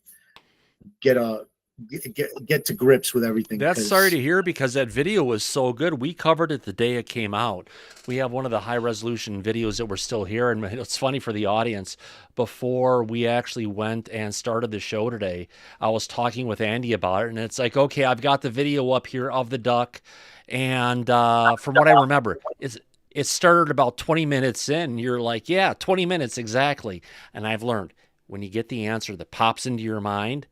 get to grips with everything. That's sorry to hear, because that video was so good. We covered it the day it came out. We have one of the high resolution videos that we're still here, and it's funny for the audience. Before we actually went and started the show today, I was talking with Andy about it, and it's like, okay, I've got the video up here of the duck, and from what I remember, it started about 20 minutes in. You're like, yeah, 20 minutes exactly. And I've learned, when you get the answer that pops into your mind,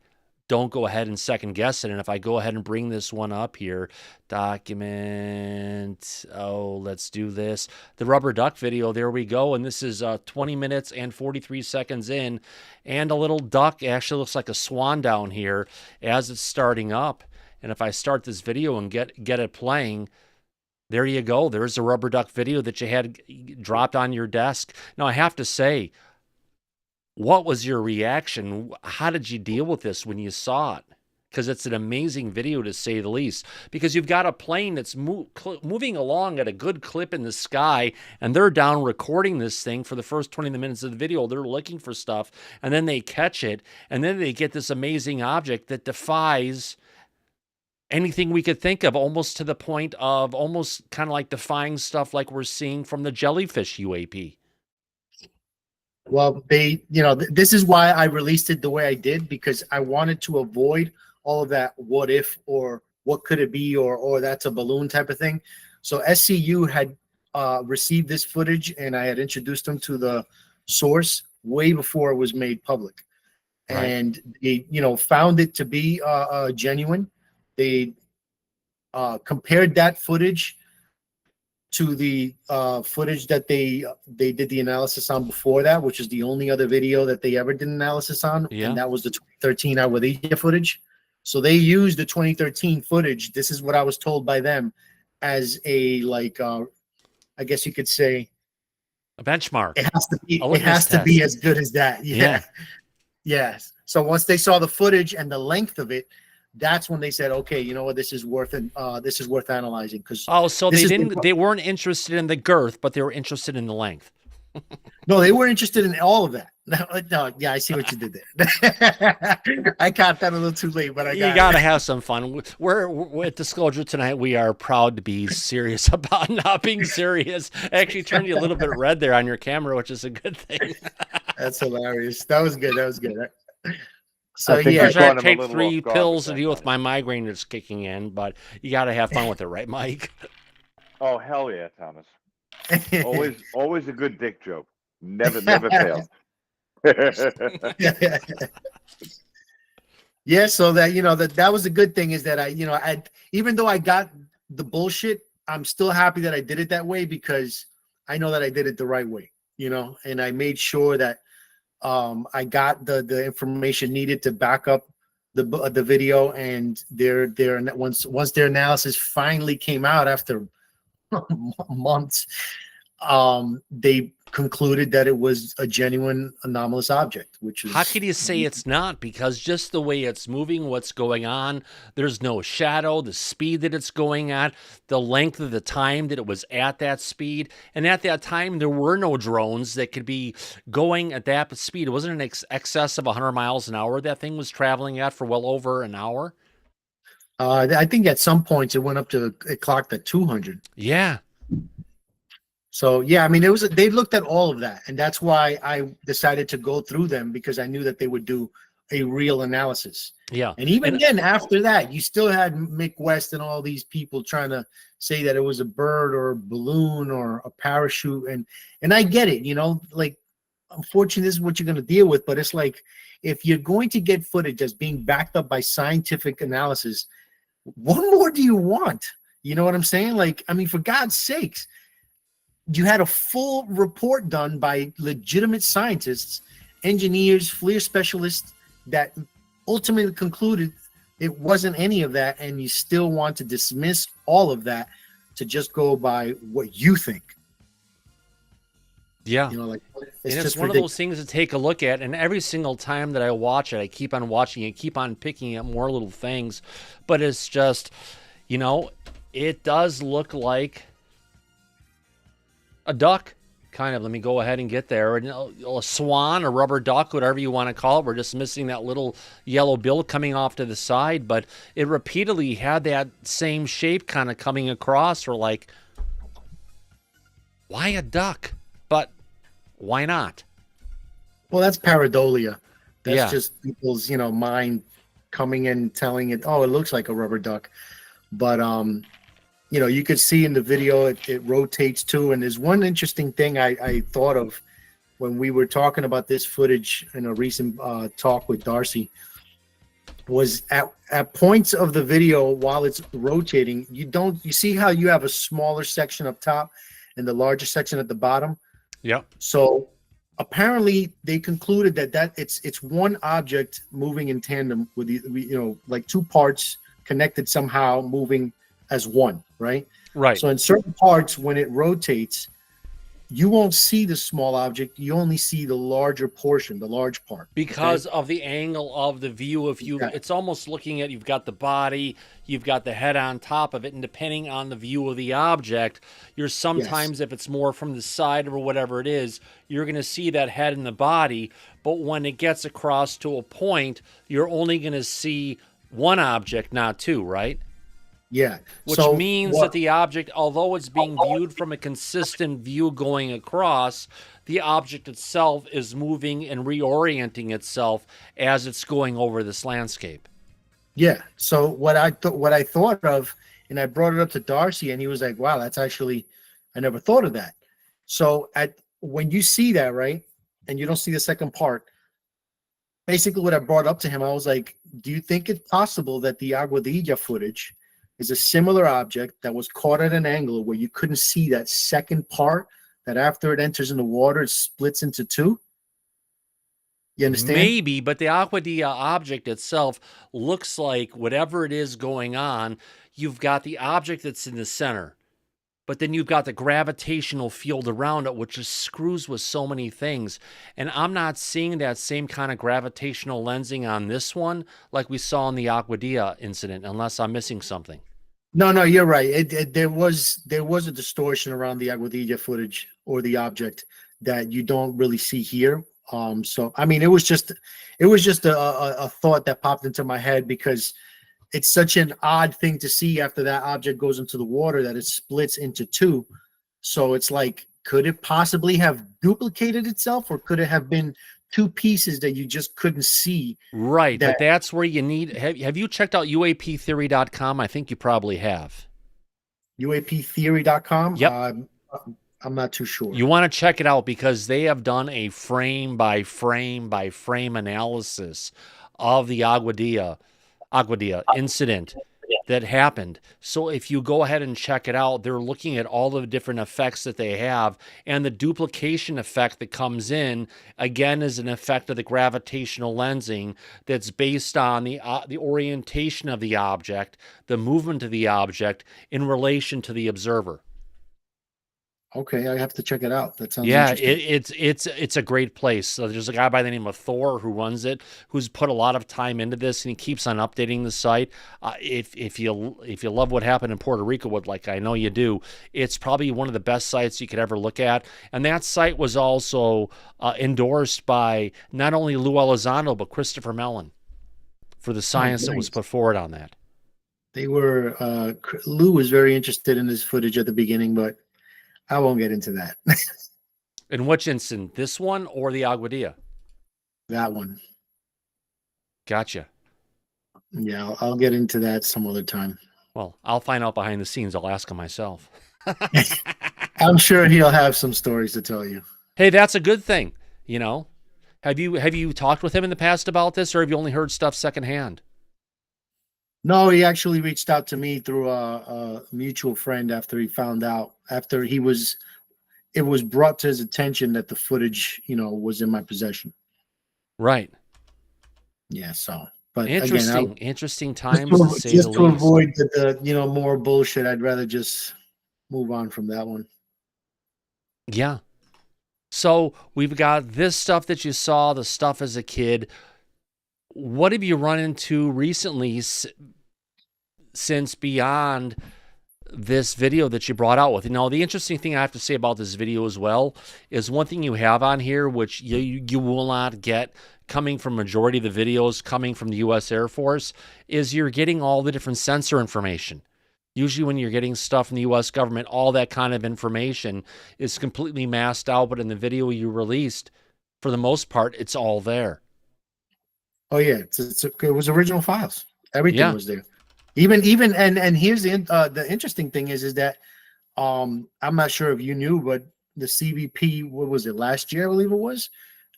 don't go ahead and second guess it. And if I go ahead and bring this one up here, document, let's do this. The rubber duck video, there we go. And this is 20 minutes and 43 seconds in. And a little duck actually looks like a swan down here as it's starting up. And if I start this video and get it playing, there you go. There's a rubber duck video that you had dropped on your desk. Now, I have to say, what was your reaction? How did you deal with this when you saw it? Because it's an amazing video, to say the least. Because you've got a plane that's moving along at a good clip in the sky, and they're down recording this thing for the first 20 minutes of the video. They're looking for stuff, and then they catch it, and then they get this amazing object that defies anything we could think of, almost to the point of almost kind of like defying stuff like we're seeing from the jellyfish UAP. Well, this is why I released it the way I did, because I wanted to avoid all of that what if or what could it be or that's a balloon type of thing. So SCU had received this footage, and I had introduced them to the source way before it was made public. Right. And they, found it to be genuine. They compared that footage to the footage that they did the analysis on before that, which is the only other video that they ever did analysis on. Yeah. And that was the 2013 Aguadilla footage. So they used the 2013 footage. This is what I was told by them as a, I guess you could say, a benchmark. It has to be. It has to be as good as that. Yeah. Yes. So once they saw the footage and the length of it, that's when they said, okay, you know what, this is worth analyzing. Because so they weren't interested in the girth, but they were interested in the length. No, they were interested in all of that. No, yeah, I see what you did there. I caught that a little too late, but you got to have some fun. We're at Disclosure tonight. We are proud to be serious about not being serious. I actually turned you a little bit red there on your camera, which is a good thing. That's hilarious. That was good. So yeah, I take 3 pills to deal with my migraine that's kicking in, but you got to have fun with it, right, Mike? Oh, hell yeah, Thomas. Always a good dick joke. Never fails. Yeah, so that was the good thing, is that I even though I got the bullshit, I'm still happy that I did it that way, because I know that I did it the right way, and I made sure that I got the information needed to back up the video, and once their analysis finally came out after months, they concluded that it was a genuine anomalous object. Which is, how could you say it's not? Because just the way it's moving, what's going on, there's no shadow, the speed that it's going at, the length of the time that it was at that speed, and at that time there were no drones that could be going at that speed. It wasn't an excess of 100 miles an hour that thing was traveling at for well over an hour. I think at some points it clocked at 200. Yeah. So yeah, I mean, they looked at all of that, and that's why I decided to go through them, because I knew that they would do a real analysis. Yeah. And even then, after that, you still had Mick West and all these people trying to say that it was a bird or a balloon or a parachute. And I get it, you know, like, unfortunately, this is what you're going to deal with. But it's like, if you're going to get footage that's being backed up by scientific analysis, what more do you want? You know what I'm saying? Like, I mean, for God's sakes, you had a full report done by legitimate scientists, engineers, FLIR specialists that ultimately concluded it wasn't any of that, and you still want to dismiss all of that to just go by what you think. Yeah. You know, like, It's just one of those things to take a look at. And every single time that I watch it, I keep on watching it, keep on picking up more little things. But it's just, you know, it does look like a duck, kind of. Let me go ahead and get there. A swan, a rubber duck, whatever you want to call it. We're just missing that little yellow bill coming off to the side. But it repeatedly had that same shape kind of coming across. We're like, why a duck? But why not? Well, that's pareidolia. That's Yeah. just people's, you know, mind coming in telling it, oh, it looks like a rubber duck. But you know, you could see in the video it rotates too. And there's one interesting thing I thought of when we were talking about this footage in a recent talk with Darcy, was at points of the video while it's rotating, you see how you have a smaller section up top and the larger section at the bottom. Yep. So apparently they concluded that it's one object moving in tandem with the, you know, like two parts connected somehow moving as one, right? Right. So in certain parts, when it rotates, you won't see the small object. You only see the larger portion, the large part. Because of the angle of the view. If you, it's almost looking at, you've got the body, you've got the head on top of it, and depending on the view of the object, you're sometimes, if it's more from the side or whatever it is, you're going to see that head and the body. But when it gets across to a point, you're only going to see one object, not two, right? Yeah. Which means that the object, although it's being viewed from a consistent view going across, the object itself is moving and reorienting itself as it's going over this landscape. Yeah. So what I thought of, and I brought it up to Darcy, and he was like, "Wow, that's actually, I never thought of that." So when you see that, right, and you don't see the second part, basically what I brought up to him, I was like, "Do you think it's possible that the Aguadilla footage is a similar object that was caught at an angle where you couldn't see that second part, that after it enters in the water, it splits into two?" You understand? Maybe, but the Aguadilla object itself looks like whatever it is going on, you've got the object that's in the center, but then you've got the gravitational field around it, which just screws with so many things. And I'm not seeing that same kind of gravitational lensing on this one like we saw in the Aguadilla incident, unless I'm missing something. No, you're right. There was a distortion around the Aguadilla footage or the object that you don't really see here. So I mean, it was just a thought that popped into my head, because it's such an odd thing to see after that object goes into the water that it splits into two. So it's like, could it possibly have duplicated itself, or could it have been two pieces that you just couldn't see? Right, but that's where you need... Have you checked out UAPtheory.com? I think you probably have. UAPtheory.com? Yep. I'm not too sure. You want to check it out, because they have done a frame by frame by frame analysis of the Aguadilla incident that happened. So if you go ahead and check it out, they're looking at all the different effects that they have, and the duplication effect that comes in, again, is an effect of the gravitational lensing that's based on the orientation of the object, the movement of the object in relation to the observer. Okay, I have to check it out. That sounds interesting. It's a great place. So there's a guy by the name of Thor who runs it, who's put a lot of time into this, and he keeps on updating the site. If you love what happened in Puerto Rico, like I know you do, it's probably one of the best sites you could ever look at. And that site was also endorsed by not only Lou Elizondo but Christopher Mellon for the science that was put forward on that. They were Lou was very interested in this footage at the beginning, but I won't get into that. In which instance? This one or the Aguadilla? That one. Gotcha. Yeah, I'll get into that some other time. Well, I'll find out behind the scenes. I'll ask him myself. I'm sure he'll have some stories to tell you. Hey, that's a good thing. You know, have you talked with him in the past about this, or have you only heard stuff secondhand? No, he actually reached out to me through a mutual friend after he found out, it was brought to his attention that the footage, was in my possession. Right. Yeah. So, but interesting, again, interesting times to say the least. to avoid the more bullshit, I'd rather just move on from that one. Yeah. So we've got this stuff that you saw, the stuff as a kid. What have you run into recently since beyond this video that you brought out with? Now, the interesting thing I have to say about this video as well is one thing you have on here, which you will not get coming from majority of the videos coming from the U.S. Air Force, is you're getting all the different sensor information. Usually when you're getting stuff from the U.S. government, all that kind of information is completely masked out, but in the video you released, for the most part, it's all there. Oh yeah, it was original files. Everything was there. Even and here's the interesting thing is that I'm not sure if you knew, but the CBP, what was it, last year I believe it was,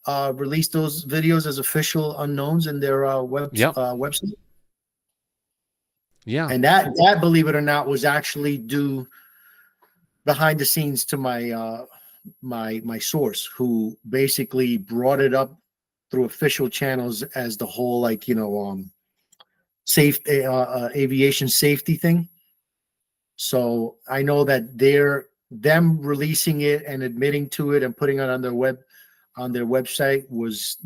released those videos as official unknowns in their website. Yeah, and that believe it or not was actually due behind the scenes to my my source, who basically brought it up through official channels as the whole safe aviation safety thing. So I know that them releasing it and admitting to it and putting it on their website was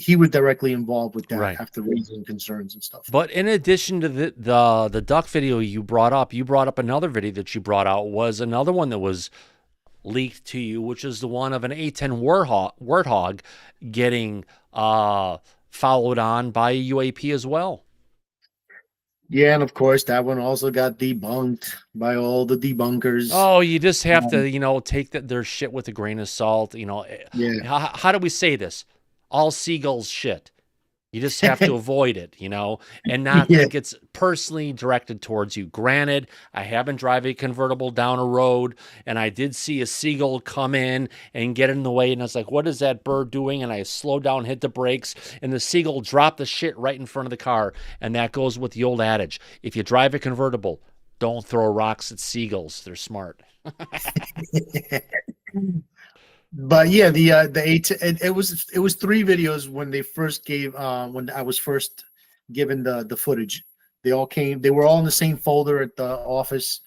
he was directly involved with that, right, after raising concerns and stuff. But in addition to the duck video you brought up another video that you brought out, was another one that was leaked to you, which is the one of an A-10 Warthog getting followed on by a UAP as well. Yeah, and of course that one also got debunked by all the debunkers. Oh, you just have to, take their shit with a grain of salt. Yeah. How do we say this? All seagulls shit. You just have to avoid it, and not think it's personally directed towards you. Granted, I haven't driven a convertible down a road, and I did see a seagull come in and get in the way, and I was like, what is that bird doing? And I slowed down, hit the brakes, and the seagull dropped the shit right in front of the car. And that goes with the old adage: if you drive a convertible, don't throw rocks at seagulls. They're smart. But yeah, it was 3 videos when they first gave when I was first given the footage. They were all in the same folder at the office.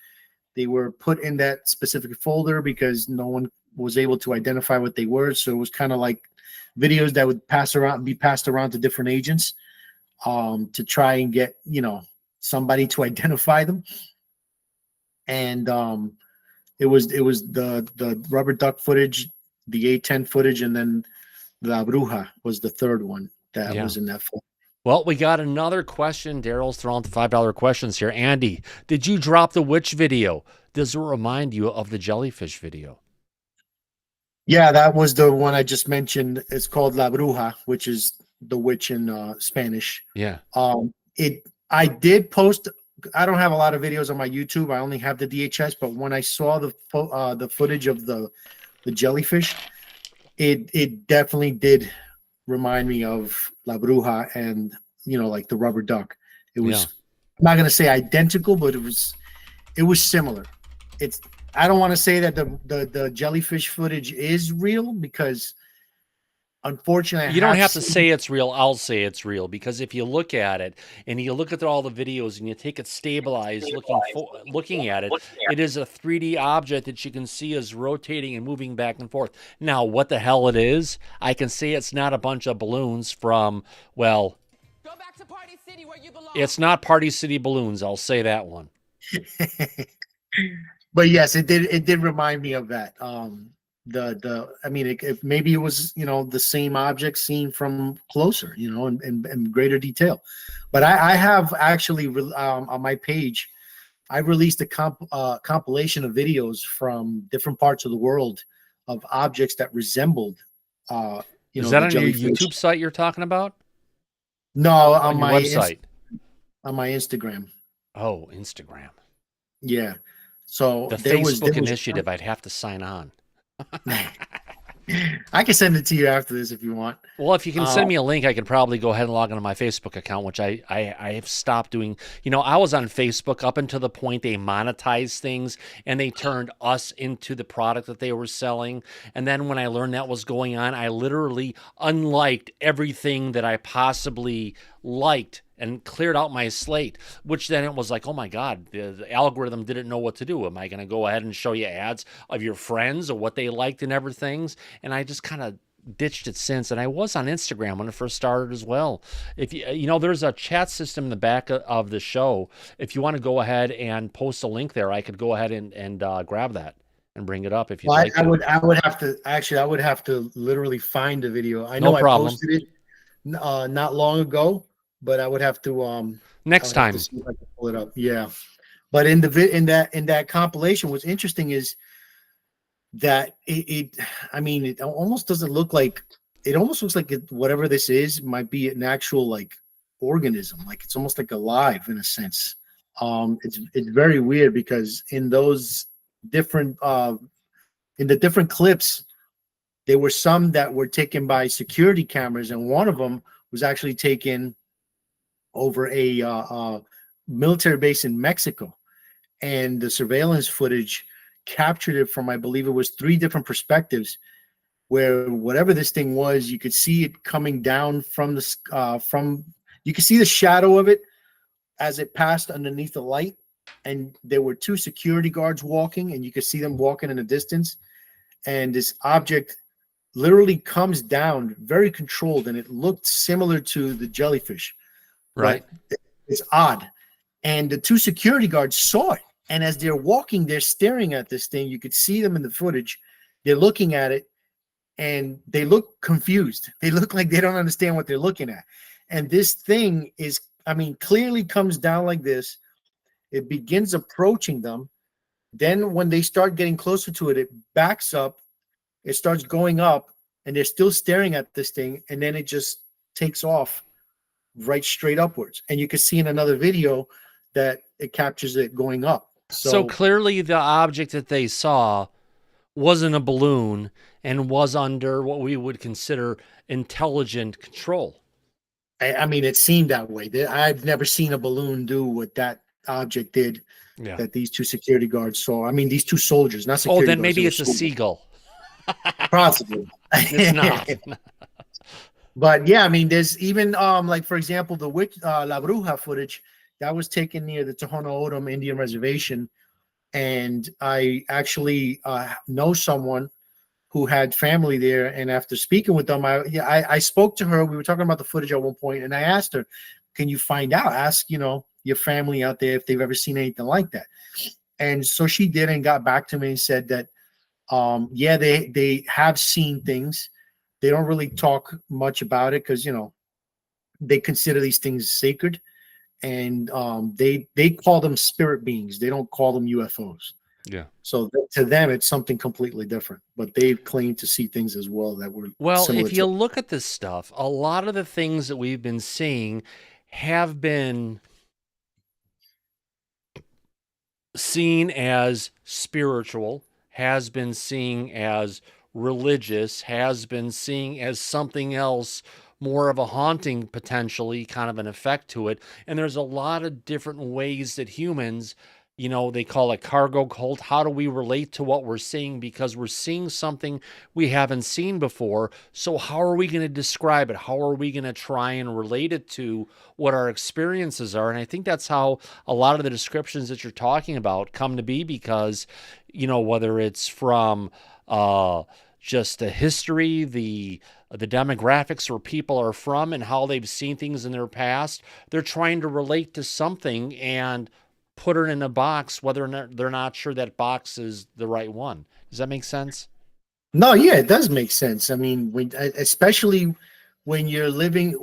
They were put in that specific folder because no one was able to identify what they were. So it was kind of like videos that would be passed around to different agents to try and get somebody to identify them. And it was the rubber duck footage, the A-10 footage, and then La Bruja was the third one that was in that folder. Well, we got another question. Daryl's throwing the $5 questions here. Andy, did you drop the witch video? Does it remind you of the jellyfish video? Yeah, that was the one I just mentioned. It's called La Bruja, which is the witch in Spanish. Yeah. I did post. I don't have a lot of videos on my YouTube. I only have the DHS. But when I saw the footage of the jellyfish, it definitely did remind me of La Bruja and like the rubber duck. It was I'm not gonna say identical, but it was similar. I don't want to say that the jellyfish footage is real, because unfortunately you don't have to say it's real. I'll say it's real, because if you look at it and you look at all the videos and you take it stabilized, looking at it, it is a 3D object that you can see is rotating and moving back and forth. Now, what the hell it is, I can say it's not a bunch of balloons from, well, go back to Party City where you belong. It's not Party City balloons. I'll say that one. But yes, it did remind me of that. Maybe it was the same object seen from closer, in greater detail. But I have actually on my page, I released a compilation of videos from different parts of the world of objects that resembled is that on your YouTube site you're talking about? No, on your website. On my Instagram. Oh, Instagram. Yeah. So The there Facebook was initiative, I'd have to sign on. I can send it to you after this if you want. Well, if you can send me a link, I can probably go ahead and log into my Facebook account, which I have stopped doing. You know, I was on Facebook up until the point they monetized things and they turned us into the product that they were selling. And then when I learned that was going on, I literally unliked everything that I possibly liked and cleared out my slate, which then it was like, oh my God, the algorithm didn't know what to do. Am I going to go ahead and show you ads of your friends or what they liked and everything? And I just kind of ditched it since. And I was on Instagram when it first started as well. If you know, there's a chat system in the back of the show. If you want to go ahead and post a link there, I could go ahead and grab that and bring it up if you'd like to. I would have to literally find the video. I know No problem. I posted it not long ago, but I would have to next time see if I can pull it up. Yeah. But in that compilation, what's interesting is that it almost doesn't look like, it almost looks like whatever this is might be an actual like organism, like it's almost like alive in a sense. It's very weird because in those different in the different clips, there were some that were taken by security cameras, and one of them was actually taken over a military base in Mexico, and the surveillance footage captured it from, I believe it was 3 different perspectives, where whatever this thing was, you could see it coming down from the you could see the shadow of it as it passed underneath the light, and there were 2 security guards walking, and you could see them walking in the distance, and this object literally comes down very controlled, and it looked similar to the jellyfish. Right. It's odd. And the 2 security guards saw it. And as they're walking, they're staring at this thing. You could see them in the footage. They're looking at it and they look confused. They look like they don't understand what they're looking at. And this thing is, clearly comes down like this. It begins approaching them. Then when they start getting closer to it, it backs up. It starts going up and they're still staring at this thing. And then it just takes off right straight upwards, and you can see in another video that it captures it going up. So clearly the object that they saw wasn't a balloon and was under what we would consider intelligent control. It seemed that way. I've never seen a balloon do what that object did. Yeah. That these 2 security guards saw. These 2 soldiers, not security guards. Then maybe it's a seagull. Possibly. It's not. But yeah, there's even like, for example, the witch La Bruja footage that was taken near the Tohono O'odham Indian Reservation, and I actually know someone who had family there, and after speaking with them, I spoke to her. We were talking about the footage at one point, and I asked her, "Can you find out? Ask your family out there if they've ever seen anything like that." And so she did, and got back to me and said that they have seen things. They don't really talk much about it because, they consider these things sacred, and they call them spirit beings. They don't call them UFOs. Yeah. So to them, it's something completely different, but they claim to see things as well that were if you look at this stuff, a lot of the things that we've been seeing have been seen as spiritual, has been seen as religious, has been seen as something else, more of a haunting, potentially kind of an effect to it. And there's a lot of different ways that humans, they call it cargo cult. How do we relate to what we're seeing? Because we're seeing something we haven't seen before. So how are we going to describe it? How are we going to try and relate it to what our experiences are? And I think that's how a lot of the descriptions that you're talking about come to be, because, whether it's from just the history, the demographics where people are from and how they've seen things in their past, they're trying to relate to something and put it in a box, whether or not they're not sure that box is the right one. Does that make sense? No, yeah, it does make sense. Especially when you're living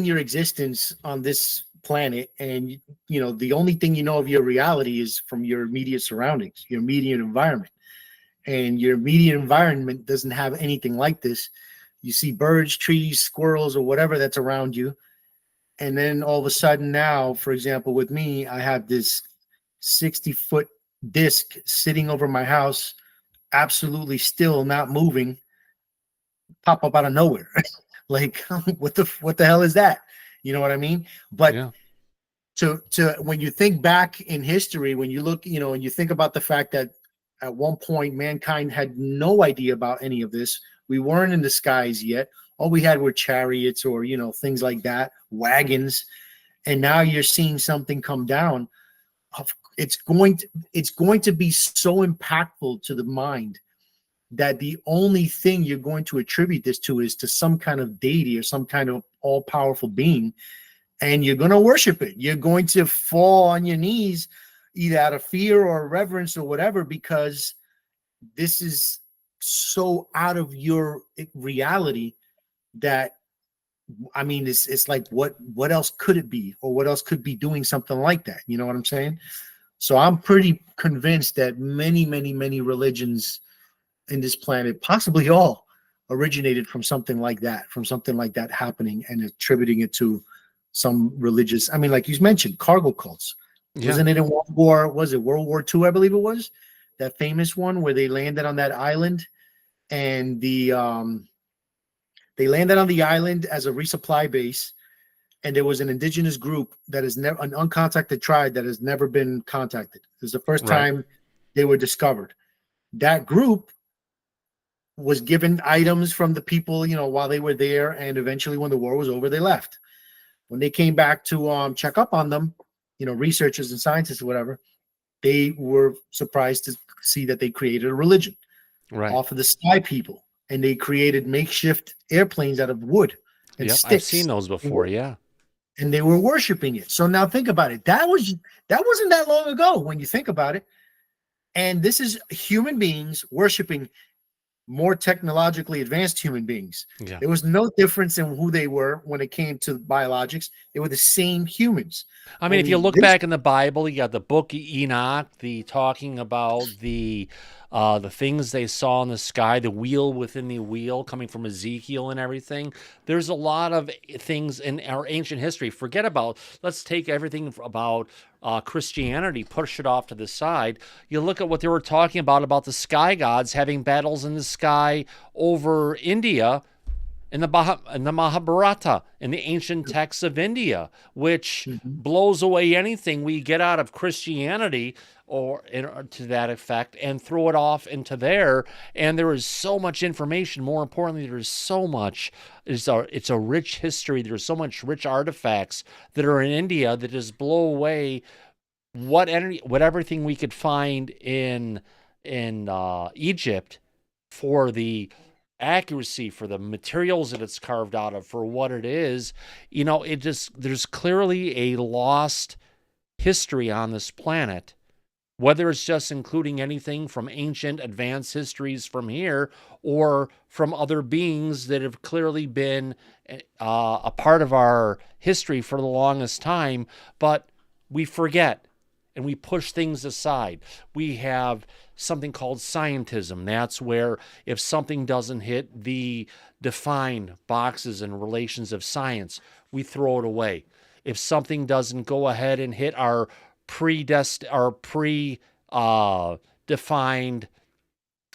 your existence on this planet, and the only thing of your reality is from your immediate surroundings, your immediate environment. And your immediate environment doesn't have anything like this. You see birds, trees, squirrels, or whatever that's around you, And then all of a sudden now, for example, with me, I have this 60-foot disc sitting over my house, absolutely still, not moving, pop up out of nowhere. Like, what the hell is that? You know what I mean? But Yeah. to when you think back in history, when you look, you know, and you think about the fact that at one point mankind had no idea about any of this. We weren't in the skies yet. All we had were chariots or, you know, things like that, wagons. And now you're seeing something come down. It's going to be so impactful to the mind that the only thing you're going to attribute this to is to some kind of deity or some kind of all-powerful being, and you're going to worship it. You're going to fall on your knees either out of fear or reverence or whatever, because this is so out of your reality that, I mean, it's like, what else could it be, or what else could be doing something like that? You know what I'm saying? So I'm pretty convinced that many religions in this planet, possibly all, originated from something like that, happening and attributing it to some religious, I mean, like you mentioned, cargo cults. Yeah. Wasn't it in World War II, I believe it was, that famous one where they landed on that island, and they landed on the island as a resupply base, and there was an indigenous group that is never, an uncontacted tribe that has never been contacted. It was the first time they were discovered. That group was given items from the people, you know, while they were there, and eventually when the war was over, they left. When they came back to check up on them, you know, researchers and scientists or whatever, they were surprised to see that they created a religion off of the sky people, and they created makeshift airplanes out of wood and sticks. I've seen those before. Yeah. And they were worshiping it. So now think about it. That wasn't that long ago when you think about it. And this is human beings worshiping more technologically advanced human beings. Yeah. There was no difference in who they were when it came to biologics. They were the same humans. I mean, if you look back in the Bible, you got the book of Enoch, the talking about the things they saw in the sky, the wheel within the wheel coming from Ezekiel and everything. There's a lot of things in our ancient history. Forget about, let's take everything about Christianity, push it off to the side. You look at what they were talking about the sky gods having battles in the sky over India in the Mahabharata, in the ancient texts of India, which blows away anything we get out of Christianity or to that effect and throw it off into there. And there is so much information. More importantly, there's so much. It's a rich history. There's so much rich artifacts that are in India that just blow away what everything we could find in Egypt, for the accuracy, for the materials that it's carved out of, for what it is. You know, there's clearly a lost history on this planet, whether it's just including anything from ancient advanced histories from here or from other beings that have clearly been a part of our history for the longest time, but we forget and we push things aside. We have something called scientism. That's where if something doesn't hit the defined boxes and relations of science, we throw it away. If something doesn't go ahead and hit our pre-defined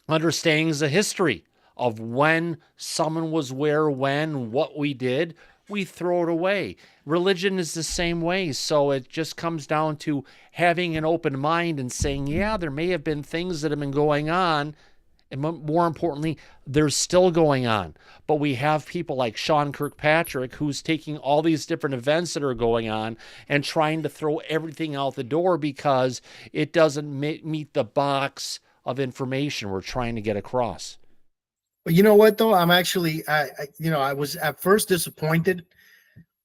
understandings of history of when someone was where, when, what we did, we throw it away. Religion is the same way. So it just comes down to having an open mind and saying, yeah, there may have been things that have been going on, and more importantly, they're still going on. But we have people like Sean Kirkpatrick, who's taking all these different events that are going on and trying to throw everything out the door because it doesn't meet the box of information we're trying to get across. But you know what, though? I'm actually, I was at first disappointed.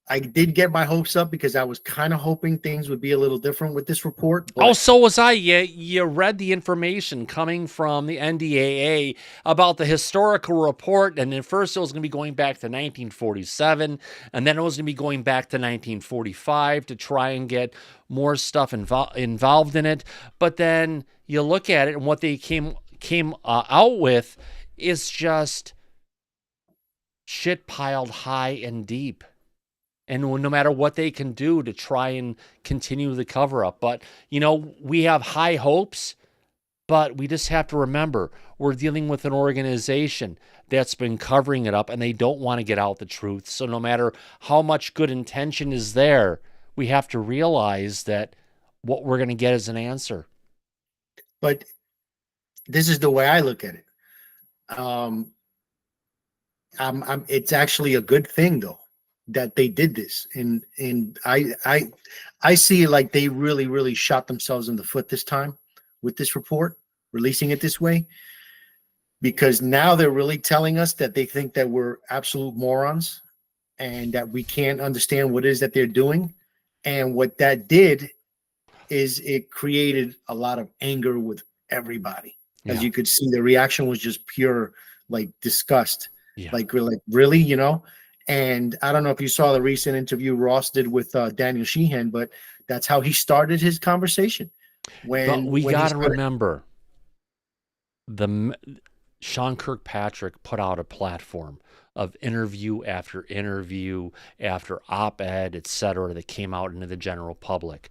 I did get my hopes up because I was kind of hoping things would be a little different with this report. Oh, so was I. You read the information coming from the NDAA about the historical report, and at first it was going to be going back to 1947, and then it was going to be going back to 1945 to try and get more stuff involved in it. But then you look at it, and what they came out with is just shit piled high and deep. and no matter what they can do to try and continue the cover up. But, you know, we have high hopes, but we just have to remember we're dealing with an organization that's been covering it up, and they don't want to get out the truth. So no matter how much good intention is there, we have to realize that what we're going to get is an answer. But this is the way I look at it. It's actually a good thing though that they did this, and I see it like they really shot themselves in the foot this time with this report, releasing it this way, because now they're really telling us that they think that we're absolute morons and that we can't understand what it is that they're doing. And what that did is it created a lot of anger with everybody. As you could see, the reaction was just pure, like, disgust. Like really, you know? And I don't know if you saw the recent interview Ross did with Daniel Sheehan, but that's how he started his conversation. But we got to remember, Sean Kirkpatrick put out a platform of interview after op-ed, etc., that came out into the general public.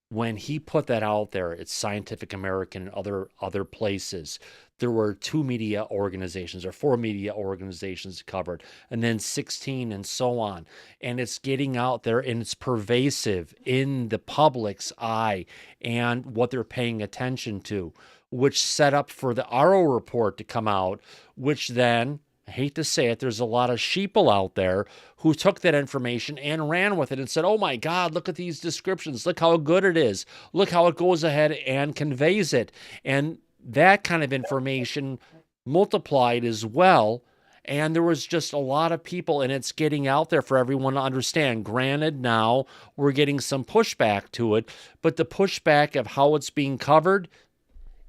When he put that out there, it's Scientific American and other places, there were 2 media organizations or 4 media organizations covered, and then 16 and so on. And it's getting out there, and it's pervasive in the public's eye and what they're paying attention to, which set up for the RO report to come out, which then, I hate to say it, there's a lot of sheeple out there who took that information and ran with it and said, oh my God, look at these descriptions. Look how good it is. Look how it goes ahead and conveys it. And that kind of information multiplied as well. And there was just a lot of people, and it's getting out there for everyone to understand. Granted, now we're getting some pushback to it, but the pushback of how it's being covered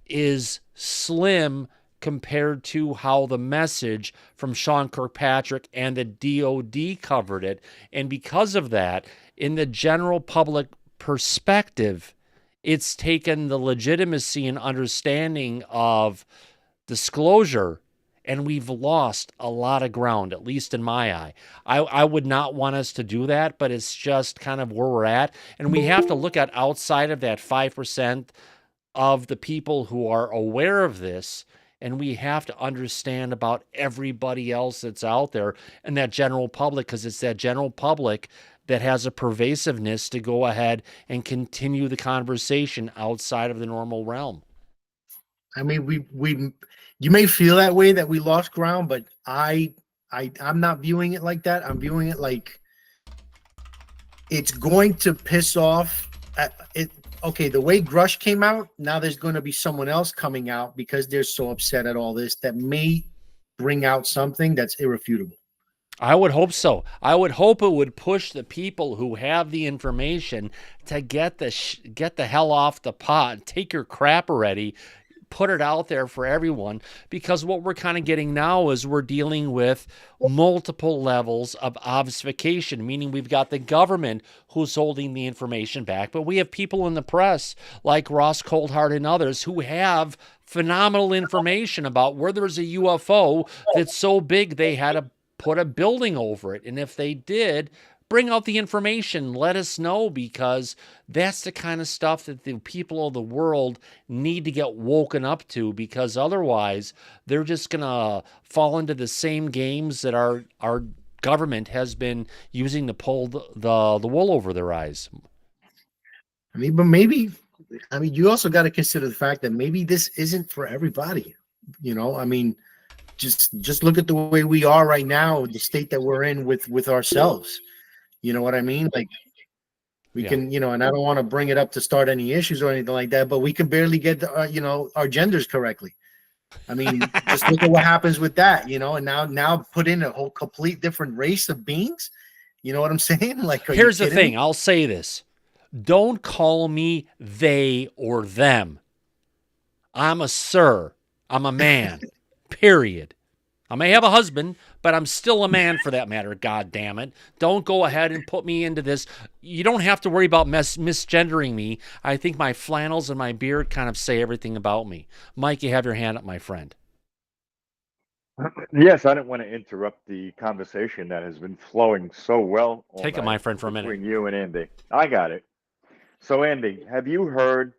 is slim compared to how the message from Sean Kirkpatrick and the DOD covered it. And because of that, in the general public perspective, it's taken the legitimacy and understanding of disclosure, and we've lost a lot of ground, at least in my eye. I would not want us to do that, but it's just kind of where we're at. And we have to look at outside of that 5% of the people who are aware of this, and we have to understand about everybody else that's out there and that general public, because it's that general public that has a pervasiveness to go ahead and continue the conversation outside of the normal realm. I mean, you may feel that way, that we lost ground, but I'm not viewing it like that. I'm viewing it like it's going to piss off it. Okay, the way Grush came out, now there's going to be someone else coming out because they're so upset at all this that may bring out something that's irrefutable. I would hope so. I would hope it would push the people who have the information to get the hell off the pot, take your crap already, put it out there for everyone, because what we're kind of getting now is we're dealing with multiple levels of obfuscation, meaning we've got the government who's holding the information back, but we have people in the press like Ross Coulthart and others who have phenomenal information about where there's a UFO that's so big they had to put a building over it. And if they did, bring out the information, let us know, because that's the kind of stuff that the people of the world need to get woken up to, because otherwise they're just going to fall into the same games that our government has been using to pull the wool over their eyes. I mean, but maybe, you also got to consider the fact that maybe this isn't for everybody. You know, I mean, just look at the way we are right now, the state that we're in with ourselves. You know what I mean? Like, we can, and I don't want to bring it up to start any issues or anything like that, but we can barely get, our genders correctly. I mean, just look at what happens with that, and now put in a whole complete different race of beings. You know what I'm saying? Like, here's the thing. I'll say this. Don't call me they or them. I'm a sir. I'm a man, period. I may have a husband, but I'm still a man for that matter. God damn it. Don't go ahead and put me into this. You don't have to worry about misgendering me. I think my flannels and my beard kind of say everything about me. Mike, you have your hand up, my friend. Yes, I didn't want to interrupt the conversation that has been flowing so well all Take it, night my friend, for a minute. between you and Andy. I got it. So, Andy, have you heard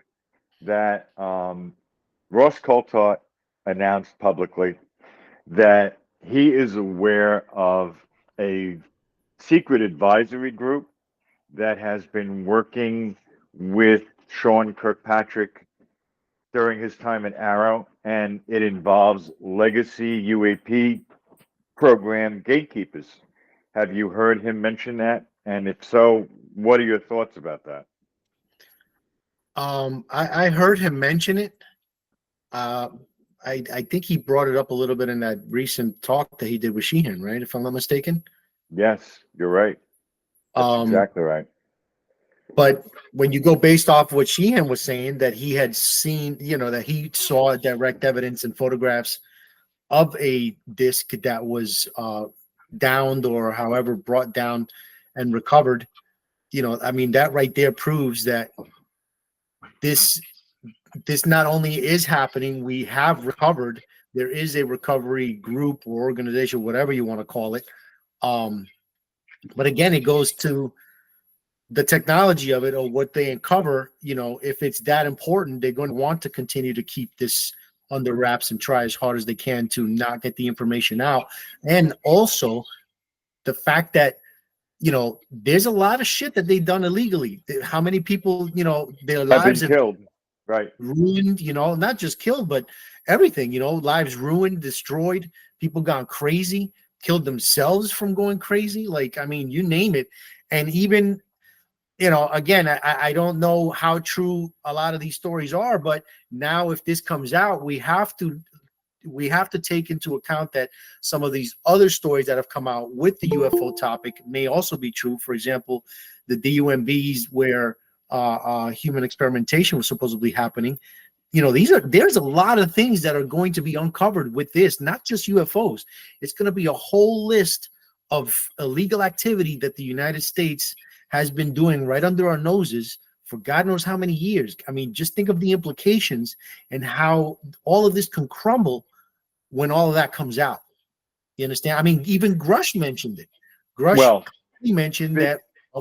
that Ross Coulthart announced publicly that he is aware of a secret advisory group that has been working with Sean Kirkpatrick during his time at Arrow, and it involves legacy UAP program gatekeepers? Have you heard him mention that? And if so, what are your thoughts about that? I heard him mention it. I think he brought it up a little bit in that recent talk that he did with Sheehan, right? If I'm not mistaken. Yes, you're right. That's exactly right. But when you go based off what Sheehan was saying, that he had seen, that he saw direct evidence and photographs of a disc that was downed or however brought down and recovered, I mean, that right there proves that this not only is happening, we have recovered. There is a recovery group or organization, whatever you want to call it. But again, it goes to the technology of it or what they uncover. If it's that important, they're going to want to continue to keep this under wraps and try as hard as they can to not get the information out. And also the fact that, there's a lot of shit that they've done illegally. How many people, their lives have been killed, right? Ruined, not just killed, but everything, lives ruined, destroyed, people gone crazy, killed themselves from going crazy. Like, I mean, you name it. And even, again, I don't know how true a lot of these stories are, but now if this comes out, we have to take into account that some of these other stories that have come out with the UFO topic may also be true. For example, the DUMBs where human experimentation was supposedly happening. There's a lot of things that are going to be uncovered with this, not just UFOs. It's going to be a whole list of illegal activity that the United States has been doing right under our noses for God knows how many years. I mean, just think of the implications and how all of this can crumble when all of that comes out. You understand? I mean, even Grush mentioned it. He mentioned that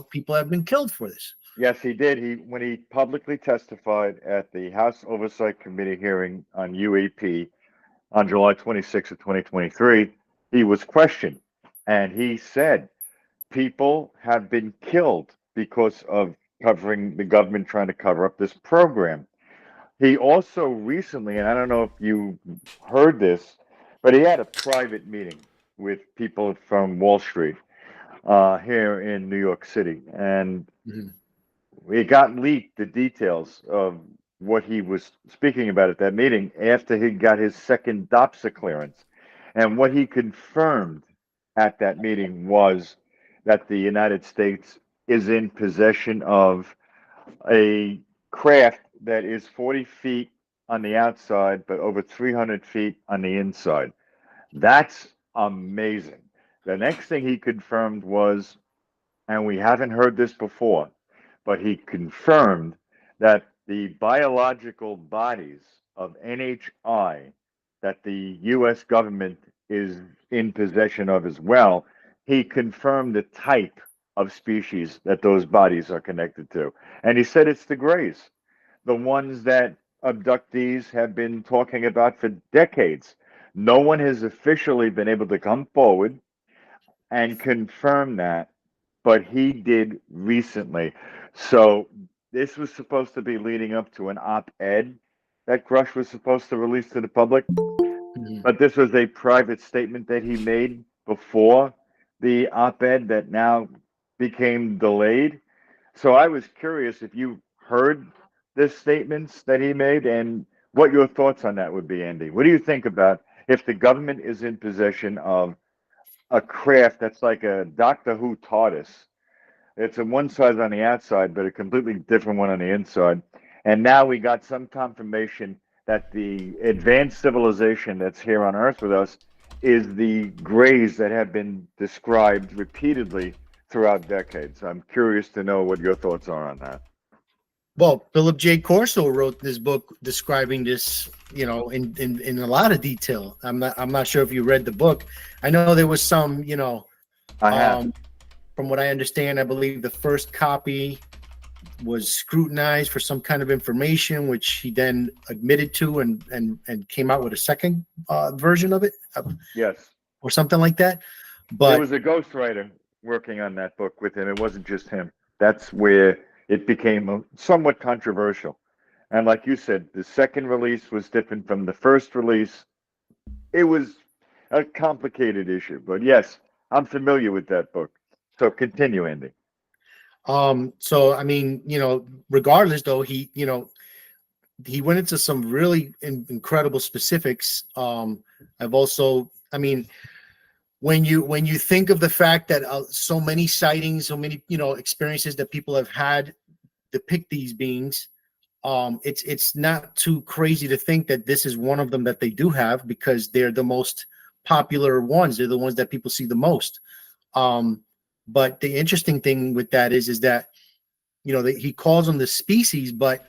people have been killed for this. Yes, he did. When he publicly testified at the House Oversight Committee hearing on UAP on July 26th of 2023, he was questioned, and he said people have been killed because of the government trying to cover up this program. He also recently, and I don't know if you heard this, but he had a private meeting with people from Wall Street here in New York City, and it got leaked, the details of what he was speaking about at that meeting after he got his second DOPSA clearance. And what he confirmed at that meeting was that the United States is in possession of a craft that is 40 feet on the outside, but over 300 feet on the inside. That's amazing. The next thing he confirmed was, and we haven't heard this before, but he confirmed that the biological bodies of NHI that the U.S. government is in possession of as well, he confirmed the type of species that those bodies are connected to. And he said it's the Greys, the ones that abductees have been talking about for decades. No one has officially been able to come forward and confirm that, but he did recently. So this was supposed to be leading up to an op-ed that Grush was supposed to release to the public, but this was a private statement that he made before the op-ed that now became delayed. So I was curious if you heard the statements that he made and what your thoughts on that would be, Andy. What do you think about if the government is in possession of a craft that's like a Doctor Who TARDIS? It's a one side on the outside, but a completely different one on the inside. And now we got some confirmation that the advanced civilization that's here on Earth with us is the Greys that have been described repeatedly throughout decades. I'm curious to know what your thoughts are on that. Well, Philip J. Corso wrote this book describing this, you know, in a lot of detail. I'm not sure if you read the book. I know there was some, you know, I have. From what I understand, I believe the first copy was scrutinized for some kind of information, which he then admitted to and came out with a second version of it. Yes. Or something like that. But there was a ghostwriter working on that book with him. It wasn't just him. That's where it became somewhat controversial. And like you said, the second release was different from the first release. It was a complicated issue. But yes, I'm familiar with that book. So continue, Andy. So I mean, you know, regardless though, he went into some really incredible specifics. I've also, I mean, when you think of the fact that so many sightings, so many, you know, experiences that people have had depict these beings, it's not too crazy to think that this is one of them that they do have, because they're the most popular ones. They're the ones that people see the most. But the interesting thing with that is that, you know, he calls them the species, but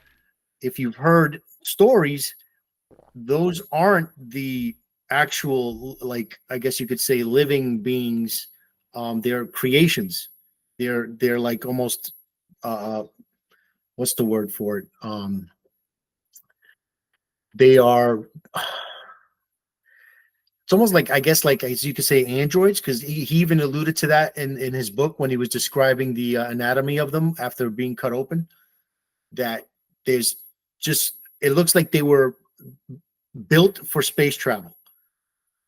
if you've heard stories, those aren't the actual, like, I guess you could say, living beings. They're creations. They're like almost what's the word for it? They are, it's almost like, I guess, like, as you could say, androids, because he even alluded to that in his book when he was describing the anatomy of them after being cut open, that there's just, it looks like they were built for space travel.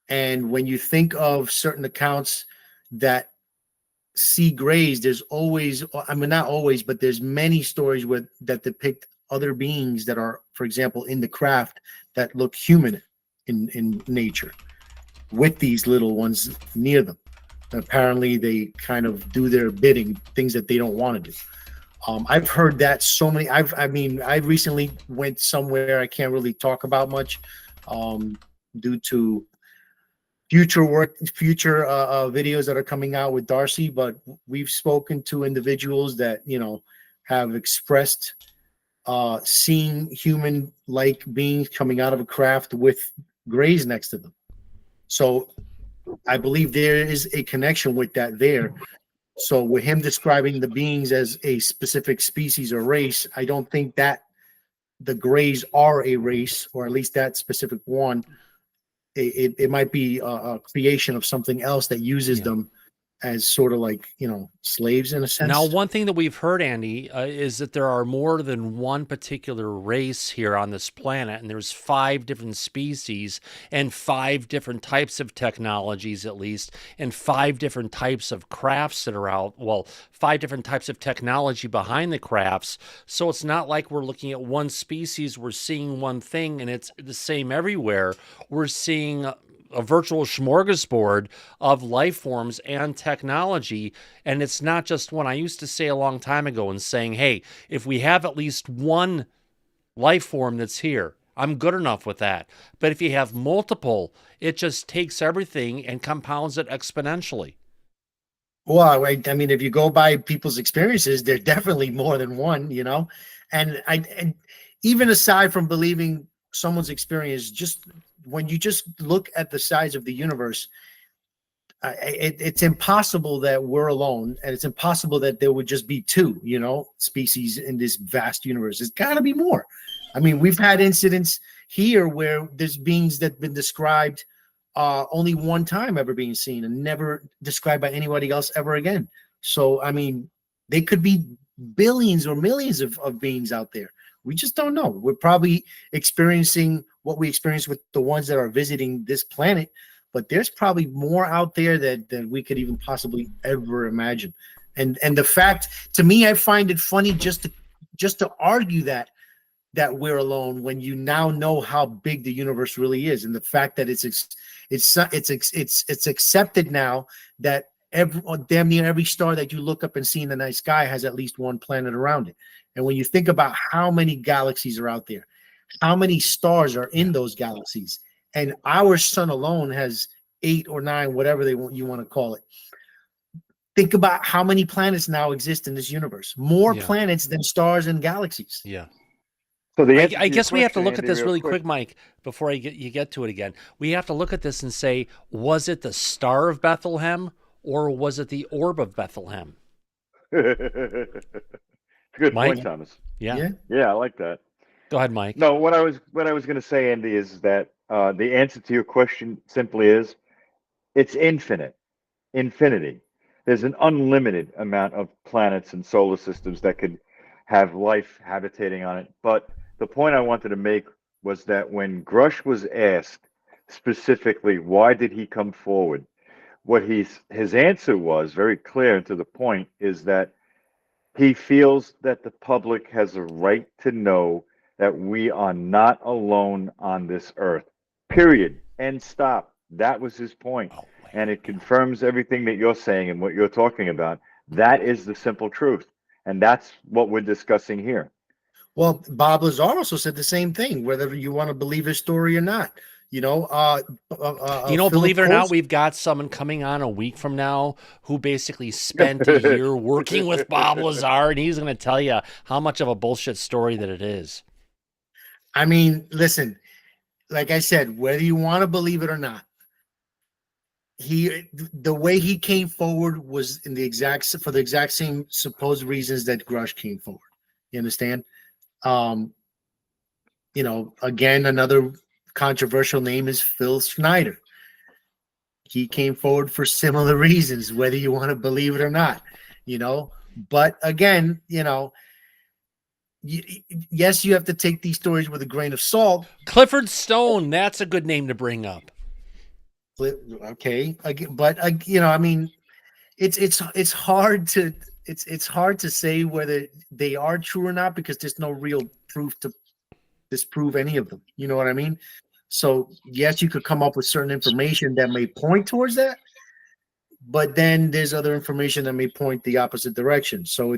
And when you think of certain accounts that see grays, there's always, I mean, not always, but there's many stories that depict other beings that are, for example, in the craft that look human in nature, with these little ones near them. Apparently they kind of do their bidding, things that they don't want to do. I've heard that so many. I recently went somewhere I can't really talk about much due to future videos that are coming out with Darcy, but we've spoken to individuals that, you know, have expressed seeing human-like beings coming out of a craft with grays next to them. So I believe there is a connection with that there. So with him describing the beings as a specific species or race, I don't think that the grays are a race, or at least that specific one. It might be a creation of something else that uses them as sort of like, you know, slaves in a sense. Now, one thing that we've heard, Andy, is that there are more than one particular race here on this planet, and there's 5 different species and 5 different types of technologies, at least, and 5 different types of crafts that are out. Well, 5 different types of technology behind the crafts. So it's not like we're looking at one species, we're seeing one thing, and it's the same everywhere. We're seeing a virtual smorgasbord of life forms and technology. And it's not just one. I used to say a long time ago and saying, hey, if we have at least one life form that's here, I'm good enough with that. But if you have multiple, it just takes everything and compounds it exponentially. Well, I mean, if you go by people's experiences, there's definitely more than one, you know. And even aside from believing someone's experience, just when you just look at the size of the universe, it's impossible that we're alone, and it's impossible that there would just be 2, you know, species in this vast universe. There's got to be more. I mean, we've had incidents here where there's beings that have been described only one time ever being seen and never described by anybody else ever again. So, I mean, they could be billions or millions of beings out there. We just don't know. We're probably experiencing what we experience with the ones that are visiting this planet, but there's probably more out there than we could even possibly ever imagine. And the fact, to me, I find it funny just to argue that we're alone when you now know how big the universe really is, and the fact that it's accepted now that damn near every star that you look up and see in the night sky has at least one planet around it. And when you think about how many galaxies are out there, how many stars are in those galaxies, and our sun alone has 8 or 9, whatever you want to call it. think about how many planets now exist in this universe. More planets than stars and galaxies. Yeah. So the I guess we have to look at Andy, this real really quick. quick, Mike, before you get to it again. We have to look at this and say, was it the Star of Bethlehem or was it the Orb of Bethlehem? Good Mike? point, Thomas. Yeah. Yeah, I like that. Go ahead, Mike. No, what I was going to say, Andy, is that the answer to your question simply is it's infinity. There's an unlimited amount of planets and solar systems that could have life habitating on it. But the point I wanted to make was that when Grush was asked specifically why did he come forward, what his answer was very clear and to the point is that he feels that the public has a right to know that we are not alone on this earth. Period. End stop. That was his point. And it confirms everything that you're saying and what you're talking about. That is the simple truth. And that's what we're discussing here. Well, Bob Lazar also said the same thing, whether you want to believe his story or not. Believe it or not, we've got someone coming on a week from now who basically spent a year working with Bob Lazar, and he's going to tell you how much of a bullshit story that it is. I mean, listen, like I said, whether you want to believe it or not, the way he came forward was for the exact same supposed reasons that Grush came forward. You understand? Again, another controversial name is Phil Schneider. He came forward for similar reasons, whether you want to believe it or not, But again, yes, you have to take these stories with a grain of salt. Clifford Stone, that's a good name to bring up. Okay, but I mean, it's hard to say whether they are true or not because there's no real proof to disprove any of them. You know what I mean? So yes, you could come up with certain information that may point towards that, but then there's other information that may point the opposite direction. So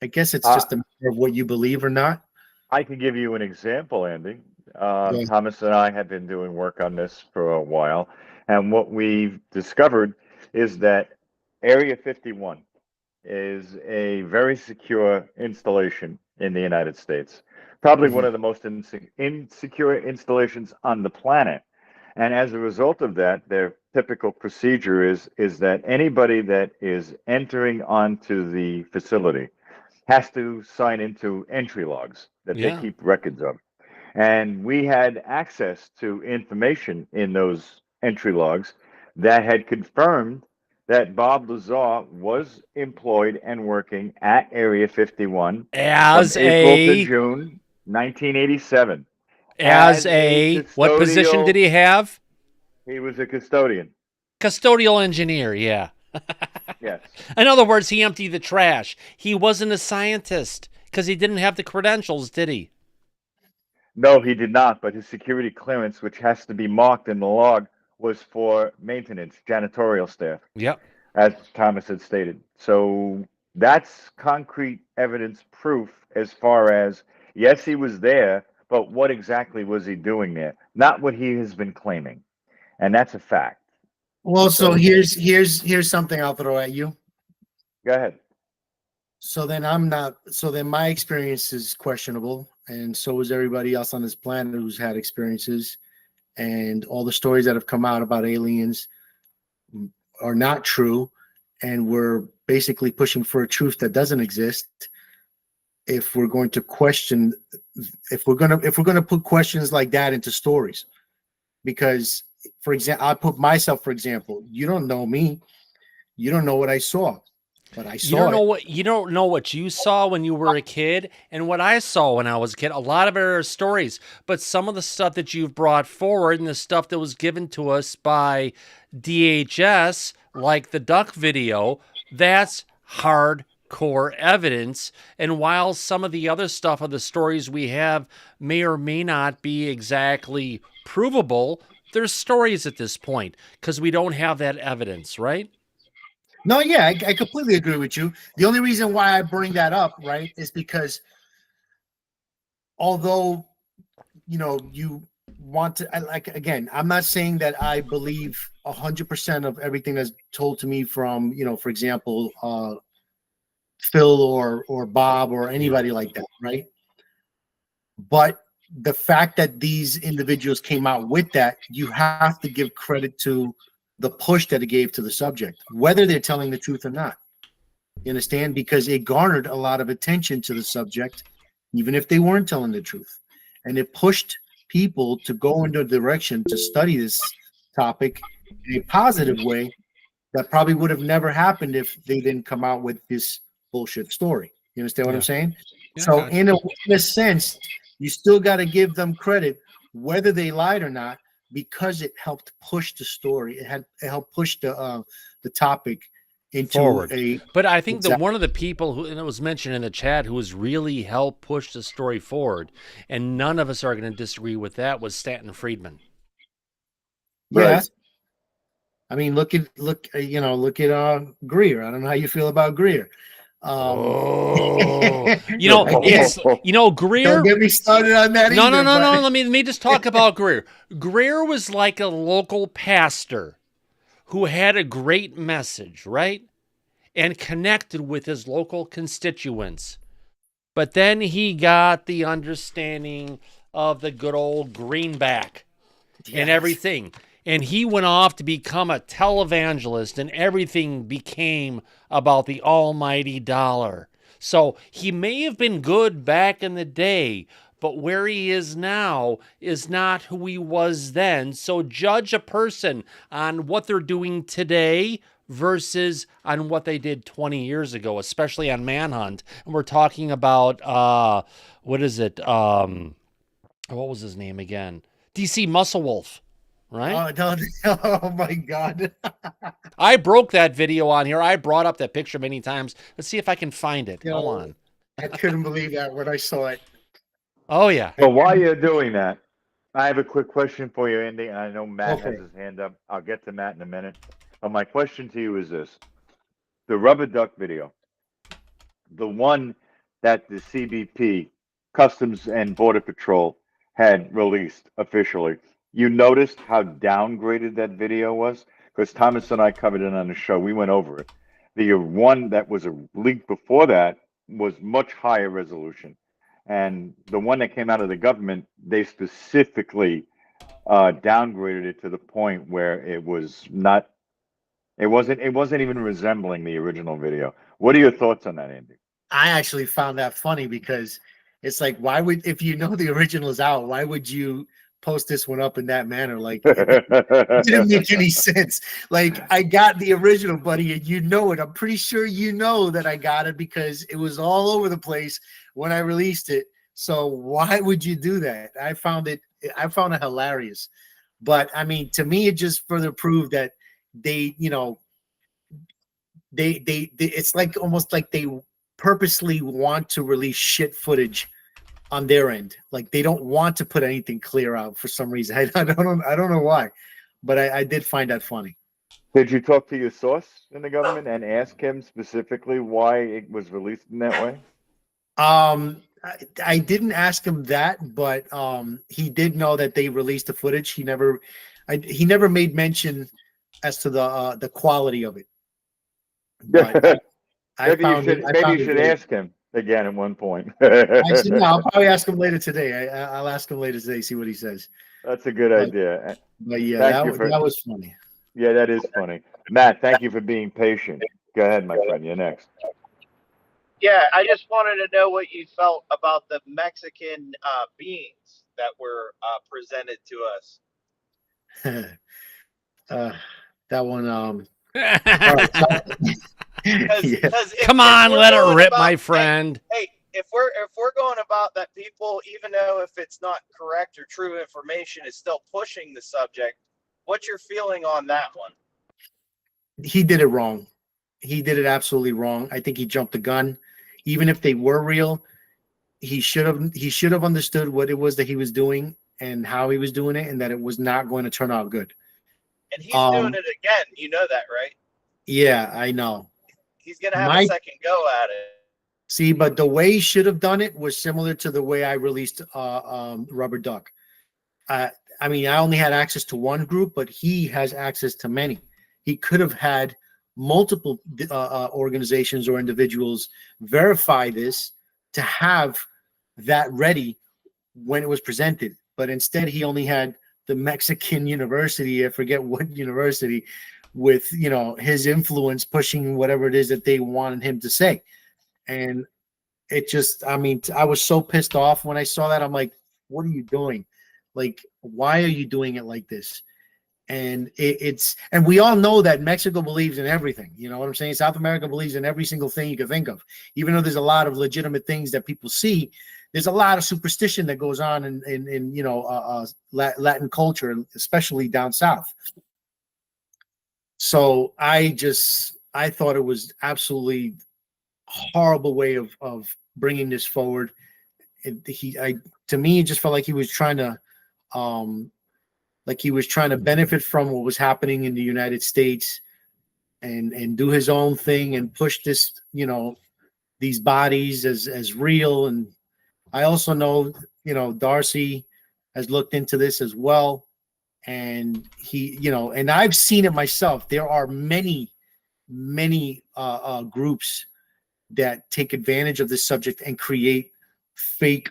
I guess it's just a matter of what you believe or not. I can give you an example, Andy. Thomas and I have been doing work on this for a while, and what we've discovered is that Area 51 is a very secure installation in the United States. Probably one of the most insecure installations on the planet. And as a result of that, their typical procedure is that anybody that is entering onto the facility has to sign into entry logs that they keep records of. And we had access to information in those entry logs that had confirmed that Bob Lazar was employed and working at Area 51 as from April to June 1987. As a what position did he have? He was a custodian. Custodial engineer, yeah. Yes. In other words, he emptied the trash. He wasn't a scientist because he didn't have the credentials, did he? No, he did not. But his security clearance, which has to be marked in the log, was for maintenance, janitorial staff. Yep. As Thomas had stated. So that's concrete evidence proof as far as, yes, he was there, but what exactly was he doing there? Not what he has been claiming. And that's a fact. Well, so here's something I'll throw at you. Go ahead. So then my experience is questionable, and so is everybody else on this planet who's had experiences, and all the stories that have come out about aliens are not true, and we're basically pushing for a truth that doesn't exist. If we're going to question, if we're going to put questions like that into stories, because for example, I put myself, for example, you don't know me, you don't know what I saw, but I saw you don't know what you saw when you were a kid and what I saw when I was a kid. A lot of it are stories, but some of the stuff that you've brought forward and the stuff that was given to us by DHS, like the duck video, that's hardcore evidence. And while some of the other stuff of the stories we have may or may not be exactly provable, there's stories at this point because we don't have that evidence, right? No, yeah, I completely agree with you. The only reason why I bring that up, right, is because although, you want to, again, I'm not saying that I believe 100% of everything that's told to me from, for example, Phil or Bob or anybody like that, right? But the fact that these individuals came out with that, you have to give credit to the push that it gave to the subject, whether they're telling the truth or not. You understand? Because it garnered a lot of attention to the subject, even if they weren't telling the truth. And it pushed people to go into a direction to study this topic in a positive way that probably would have never happened if they didn't come out with this bullshit story. You understand what I'm saying? Yeah, So in a sense, you still got to give them credit, whether they lied or not, because it helped push the story. It helped push the topic into forward. a. But I think that one of the people who, and it was mentioned in the chat, who has really helped push the story forward, and none of us are going to disagree with that, was Stanton Friedman. Yeah. Right. I mean, look at Greer. I don't know how you feel about Greer. Greer. Don't get me started on that. No. Let me just talk about Greer. Greer was like a local pastor who had a great message, right? And connected with his local constituents. But then he got the understanding of the good old greenback and everything. And he went off to become a televangelist, and everything became about the almighty dollar. So he may have been good back in the day, but where he is now is not who he was then. So judge a person on what they're doing today versus on what they did 20 years ago, especially on Manhunt. And we're talking about, what is it? What was his name again? DC Muscle Wolf. Right? Oh my God. I broke that video on here. I brought up that picture many times. Let's see if I can find it. Hold on. I couldn't believe that when I saw it. Oh, yeah. Well, while you're doing that, I have a quick question for you, Andy. I know Matt has his hand up. I'll get to Matt in a minute. But my question to you is this. The rubber duck video, the one that the CBP, Customs and Border Patrol, had released officially, you noticed how downgraded that video was? Because Thomas and I covered it on the show. We went over it. The one that was a leak before that was much higher resolution. And the one that came out of the government, they specifically downgraded it to the point where it wasn't even resembling the original video. What are your thoughts on that, Andy? I actually found that funny because it's like, if you know the original is out, why would you post this one up in that manner? Like, it didn't make any sense. Like, I got the original, buddy, and you know it. I'm pretty sure you know that I got it because it was all over the place when I released it. So why would you do that? I found it hilarious. But I mean, to me, it just further proved that they it's like almost like they purposely want to release shit footage on their end. Like, they don't want to put anything clear out for some reason. I don't know why, but I did find that funny. Did you talk to your source in the government and ask him specifically why it was released in that way? I didn't ask him that, but he did know that they released the footage. He never made mention as to the quality of it. But maybe you should ask him again at one point. Actually, no, I'll probably ask him later today. I'll ask him later today, see what he says. That's a good idea. But yeah, that was funny. Yeah, that is funny. Matt, thank you for being patient. Go ahead, my friend. You're next. Yeah, I just wanted to know what you felt about the Mexican beings that were presented to us. That one. Come on, let it rip, my friend. Hey, if we're going about that, people, even though if it's not correct or true information, is still pushing the subject. What's your feeling on that one? He did it wrong. He did it absolutely wrong. I think he jumped the gun. Even if they were real, he should have understood what it was that he was doing and how he was doing it, and that it was not going to turn out good. And he's doing it again. You know that, right? Yeah, I know. He's gonna have a second go at it. See, but the way he should have done it was similar to the way I released Rubber Duck. I mean, I only had access to one group, but he has access to many. He could have had multiple organizations or individuals verify this to have that ready when it was presented. But instead, he only had the Mexican university, I forget what university, with, you know, his influence pushing whatever it is that they wanted him to say. And it just, I mean, I was so pissed off when I saw that. I'm like, what are you doing? Like, why are you doing it like this? And and we all know that Mexico believes in everything. You know what I'm saying? South America believes in every single thing you can think of. Even though there's a lot of legitimate things that people see, there's a lot of superstition that goes on in you know, Latin culture, especially down south. So I thought it was absolutely horrible way of bringing this forward. To me, it just felt like he was trying to benefit from what was happening in the United States and do his own thing and push this, you know, these bodies as real. And I also know, you know, Darcy has looked into this as well. And he, you know, and I've seen it myself. There are many groups that take advantage of this subject and create fake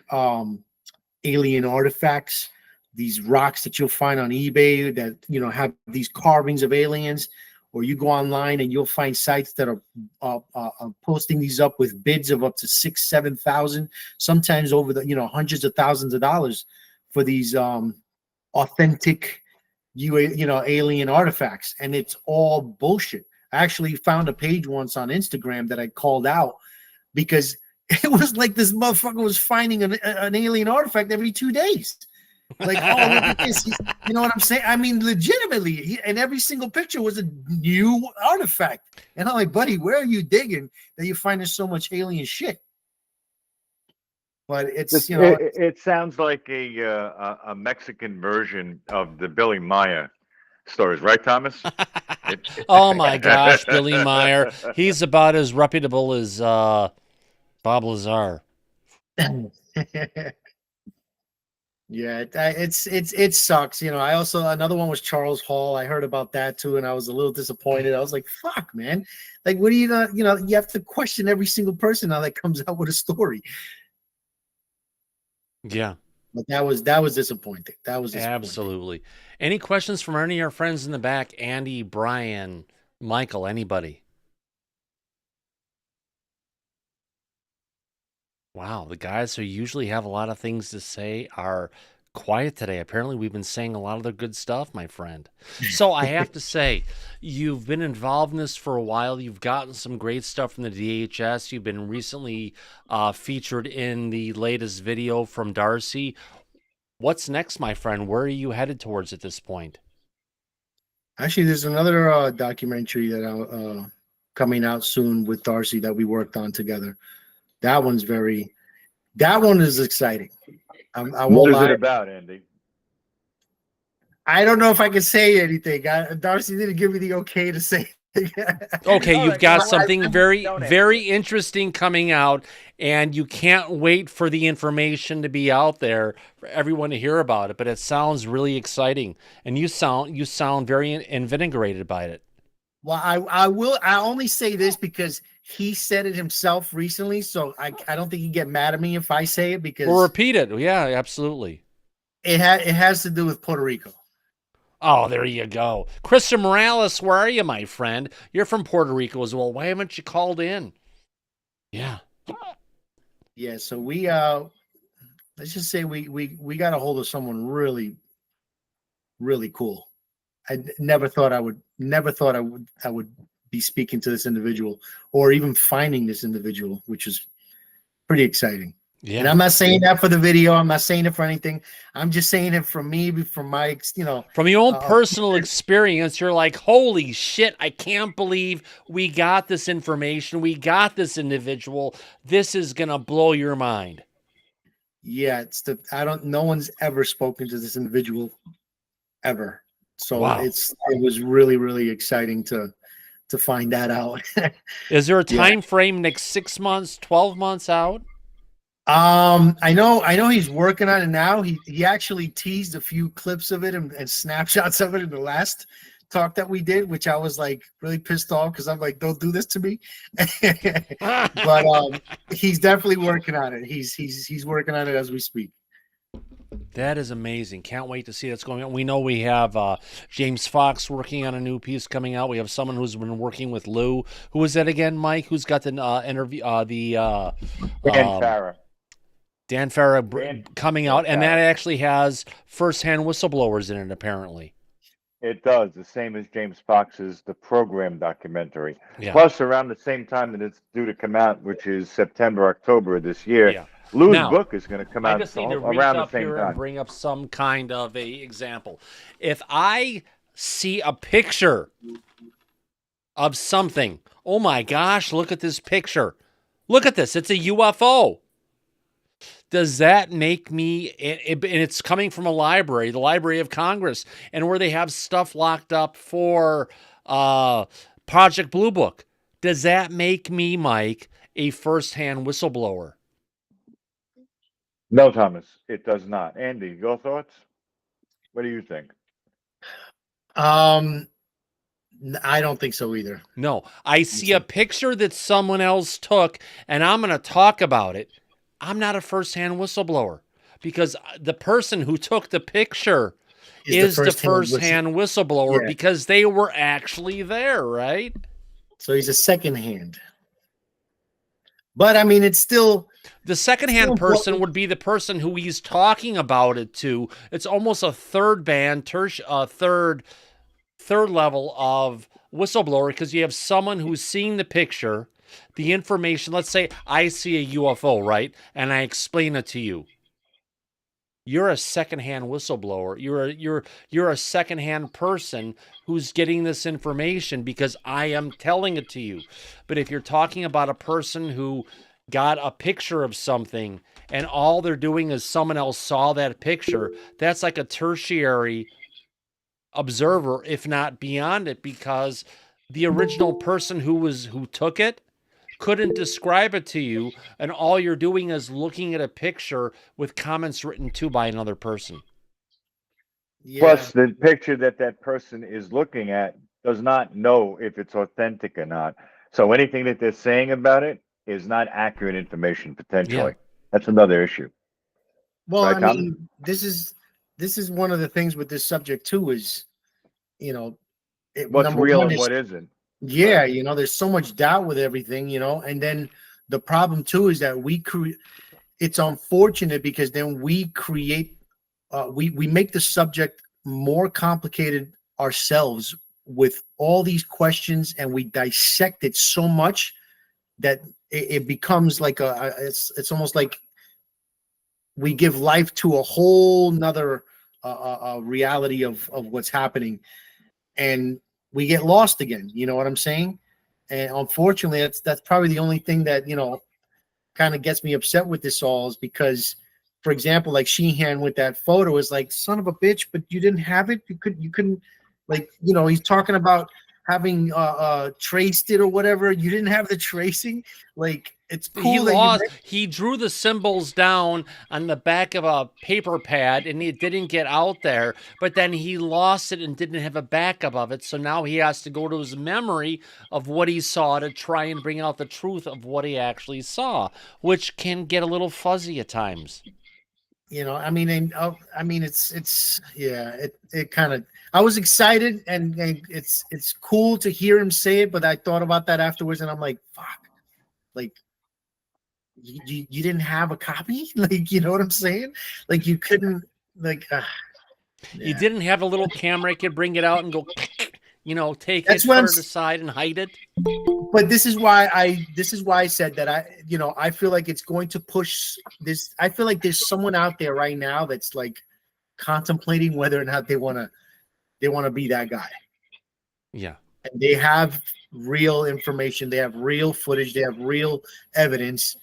alien artifacts, these rocks that you'll find on eBay that, you know, have these carvings of aliens, or you go online and you'll find sites that are posting these up with bids of up to $6,000-7,000, sometimes over the, you know, hundreds of thousands of dollars for these authentic alien artifacts. And it's all bullshit. I actually found a page once on Instagram that I called out because it was like this motherfucker was finding an alien artifact every 2 days. Like, oh, look at this. You know what I'm saying? I mean, legitimately, and every single picture was a new artifact. And I'm like, buddy, where are you digging that you're finding so much alien shit? But it's, you know, it sounds like a Mexican version of the Billy Maya stories, right, Thomas? Oh my gosh, Billy Meyer. He's about as reputable as Bob Lazar. Yeah, it sucks. You know, I also, another one was Charles Hall. I heard about that too, and I was a little disappointed. I was like, fuck, man. Like, what are you gonna, you know, you have to question every single person now that comes out with a story. Yeah. But that was disappointing. That was disappointing. Absolutely. Any questions from any of our friends in the back? Andy, Brian, Michael, anybody? Wow, the guys who usually have a lot of things to say are quiet today. Apparently, we've been saying a lot of the good stuff, my friend. So I have to say, you've been involved in this for a while. You've gotten some great stuff from the DHS. You've been recently featured in the latest video from Darcy. What's next, my friend? Where are you headed towards at this point? Actually, there's another documentary that coming out soon with Darcy that we worked on together. That one is exciting. What is it about, Andy? I don't know if I can say anything. Darcy didn't give me the okay to say. Okay, you've got something very interesting coming out, and you can't wait for the information to be out there for everyone to hear about it. But it sounds really exciting, and you sound very invigorated by it. Well, I only say this because he said it himself recently, so I don't think he'd get mad at me if I say it, because We'll repeat it. Yeah, absolutely. It has to do with Puerto Rico. Oh, there you go. Christian Morales, where are you, my friend? You're from Puerto Rico as well. Why haven't you called in? Yeah. Yeah, so we let's just say we got a hold of someone really, really cool. I never thought I would be speaking to this individual or even finding this individual, which is pretty exciting. Yeah. And I'm not saying that for the video. I'm not saying it for anything. I'm just saying it from me, from my, you know, from your own personal experience. You're like, holy shit, I can't believe we got this information. We got this individual. This is going to blow your mind. Yeah. No one's ever spoken to this individual ever. So wow. It was really, really exciting to find that out. Is there a time frame next 6 months, 12 months out? I know he's working on it now. He actually teased a few clips of it and snapshots of it in the last talk that we did, which I was like really pissed off because I'm like, don't do this to me. But he's definitely working on it. He's working on it as we speak. That is amazing. Can't wait to see what's going on. We know we have James Fox working on a new piece coming out. We have someone who's been working with Lou. Who is that again, Mike? Who's got the interview? Dan Farah. Dan Farah coming out, and that actually has first-hand whistleblowers in it, apparently. It does, the same as James Fox's The Program documentary. Yeah. Plus, around the same time that it's due to come out, which is September, October of this year, Lou's book is going to come out I just need to reach around the up same here time. and bring up some kind of a example. If I see a picture of something, oh my gosh, look at this picture. Look at this. It's a UFO. Does that make me, and it's coming from a library, the Library of Congress, and where they have stuff locked up for Project Blue Book. Does that make me, Mike, a first-hand whistleblower? No, Thomas, it does not. Andy, your thoughts? What do you think? I don't think so either. No, I see a picture that someone else took, and I'm going to talk about it. I'm not a first-hand whistleblower because the person who took the picture is the first-hand whistleblower because they were actually there, right? So he's a second-hand. But, I mean, it's still... The second-hand person would be the person who he's talking about it to. It's almost a third band, third level of whistleblower because you have someone who's seeing the picture, the information. Let's say I see a UFO, right? And I explain it to you. You're a second-hand whistleblower. You're a second-hand person who's getting this information because I am telling it to you. But if you're talking about a person who got a picture of something and all they're doing is someone else saw that picture, that's like a tertiary observer, if not beyond it, because the original person who took it couldn't describe it to you, and all you're doing is looking at a picture with comments written to by another person. Yeah. Plus, the picture that person is looking at does not know if it's authentic or not. So anything that they're saying about it is not accurate information, potentially. That's another issue. Well, right, I Tom? mean, this is one of the things with this subject, too, is, you know... What's real and what isn't. Yeah, you know, there's so much doubt with everything, you know, and then the problem too is that it's unfortunate because then we create, we make the subject more complicated ourselves with all these questions, and we dissect it so much that it becomes like it's almost like we give life to a whole nother reality of what's happening, and we get lost again. You know what I'm saying? And unfortunately, that's probably the only thing that, you know, kind of gets me upset with this all is because, for example, like Sheehan with that photo is like, son of a bitch, but you didn't have it. You couldn't, like, you know, he's talking about having traced it or whatever. You didn't have the tracing. Like, it's cool. He drew the symbols down on the back of a paper pad and it didn't get out there, but then he lost it and didn't have a backup of it. So now he has to go to his memory of what he saw to try and bring out the truth of what he actually saw, which can get a little fuzzy at times. You know, I mean, it's it kind of, I was excited and it's cool to hear him say it, but I thought about that afterwards and I'm like, fuck, like, you didn't have a copy? Like, you know what I'm saying? Like, you couldn't, like, You didn't have a little camera you could bring it out and go, you know, take That's it, what put I'm it aside and hide it. But this is why I said that I feel like it's going to push this. I feel like there's someone out there right now that's like contemplating whether or not they want to be that guy. Yeah. And they have real information, they have real footage, they have real evidence,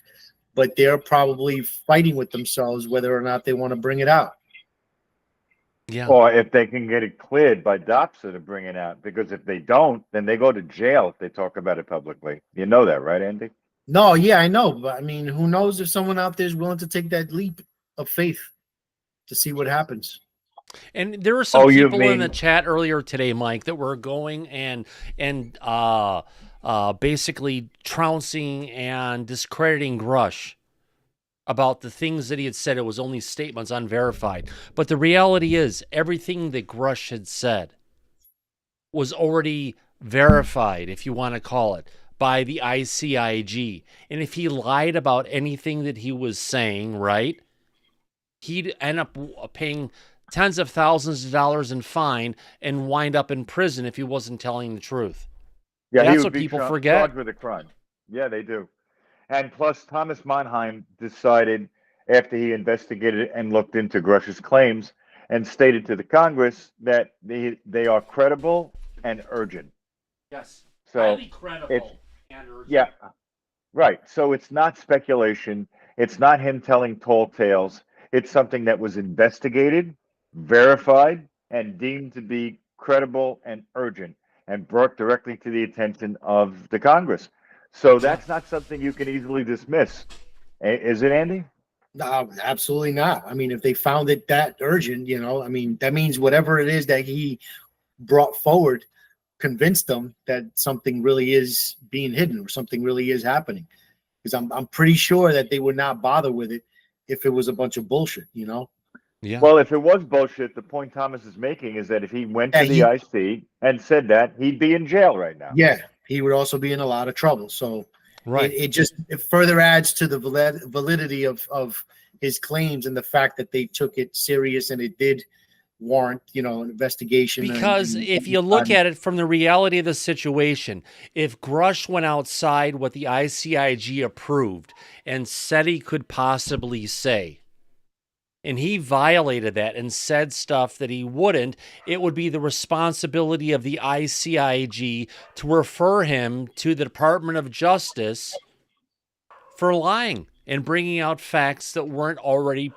but they're probably fighting with themselves whether or not they want to bring it out. Yeah. Or if they can get it cleared by DOPSA to bring it out, because if they don't, then they go to jail if they talk about it publicly. You know that, right, Andy? No, yeah, I know, but I mean, who knows if someone out there is willing to take that leap of faith to see what happens. And there were some Oh, you people in the mean chat earlier today, Mike, that were going and basically trouncing and discrediting Grush about the things that he had said. It was only statements, unverified. But the reality is, everything that Grush had said was already verified, if you want to call it, by the ICIG. And if he lied about anything that he was saying, right, he'd end up paying tens of thousands of dollars in fine and wind up in prison if he wasn't telling the truth. Yeah, he That's would what be people charged forget. with a crime. Yeah, they do. And plus, Thomas Mannheim decided after he investigated and looked into Grush's claims and stated to the Congress that they are credible and urgent. Yes, So highly credible and urgent. yeah, right. So it's not speculation. It's not him telling tall tales. It's something that was investigated, verified, and deemed to be credible and urgent and brought directly to the attention of the Congress. So that's not something you can easily dismiss. Is it, Andy? No, absolutely not. I mean, if they found it that urgent, I mean, that means whatever it is that he brought forward convinced them that something really is being hidden or something really is happening. Because I'm pretty sure that they would not bother with it if it was a bunch of bullshit, Yeah. Well, if it was bullshit, the point Thomas is making is that if he went to the IC and said that, he'd be in jail right now. Yeah, he would also be in a lot of trouble. So right. it further adds to the validity of his claims and the fact that they took it serious and it did warrant, an investigation. Because if you look at it from the reality of the situation, if Grush went outside what the ICIG approved and said he could possibly say, and he violated that and said stuff that he wouldn't, it would be the responsibility of the ICIG to refer him to the Department of Justice for lying and bringing out facts that weren't already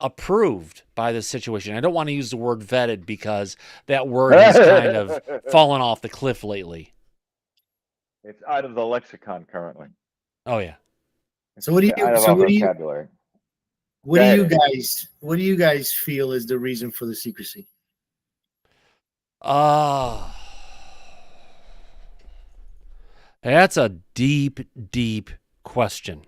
approved by the situation. I don't want to use the word vetted because that word has kind of fallen off the cliff lately. It's out of the lexicon currently. Oh yeah. So what do you? Out of our vocabulary. What do you guys feel is the reason for the secrecy? That's a deep, deep question.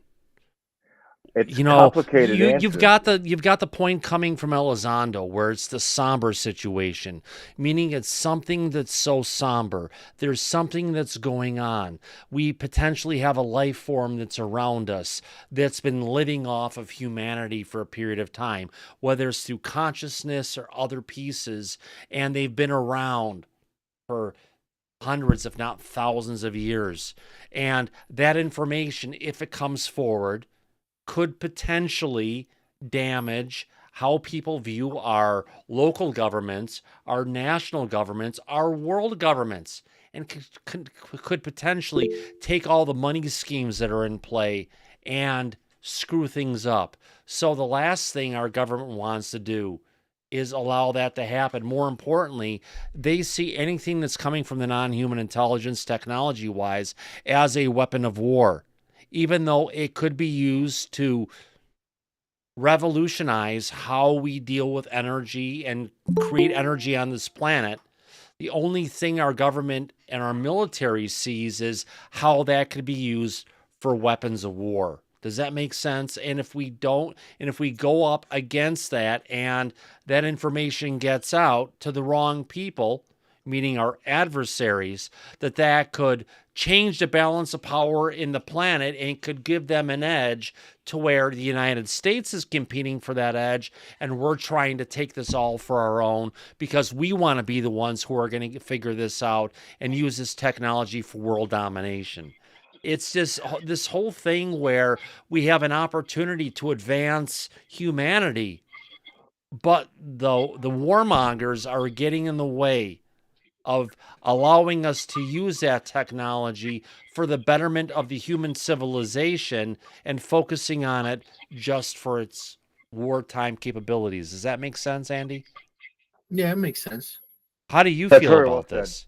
It's complicated. You've got the point coming from Elizondo where it's the somber situation, meaning it's something that's so somber. There's something that's going on. We potentially have a life form that's around us that's been living off of humanity for a period of time, whether it's through consciousness or other pieces, and they've been around for hundreds, if not thousands of years. And that information, if it comes forward, could potentially damage how people view our local governments, our national governments, our world governments, and could potentially take all the money schemes that are in play and screw things up. So the last thing our government wants to do is allow that to happen. More importantly, they see anything that's coming from the non-human intelligence technology-wise as a weapon of war, even though it could be used to revolutionize how we deal with energy and create energy on this planet. The only thing our government and our military sees is how that could be used for weapons of war. Does that make sense? And if we don't, and if we go up against that and that information gets out to the wrong people, meaning our adversaries, that could change the balance of power in the planet and could give them an edge to where the United States is competing for that edge, and we're trying to take this all for our own because we want to be the ones who are going to figure this out and use this technology for world domination. It's just this whole thing where we have an opportunity to advance humanity, but the warmongers are getting in the way of allowing us to use that technology for the betterment of the human civilization and focusing on it just for its wartime capabilities. Does that make sense, Andy? Yeah, it makes sense. How do you feel about this?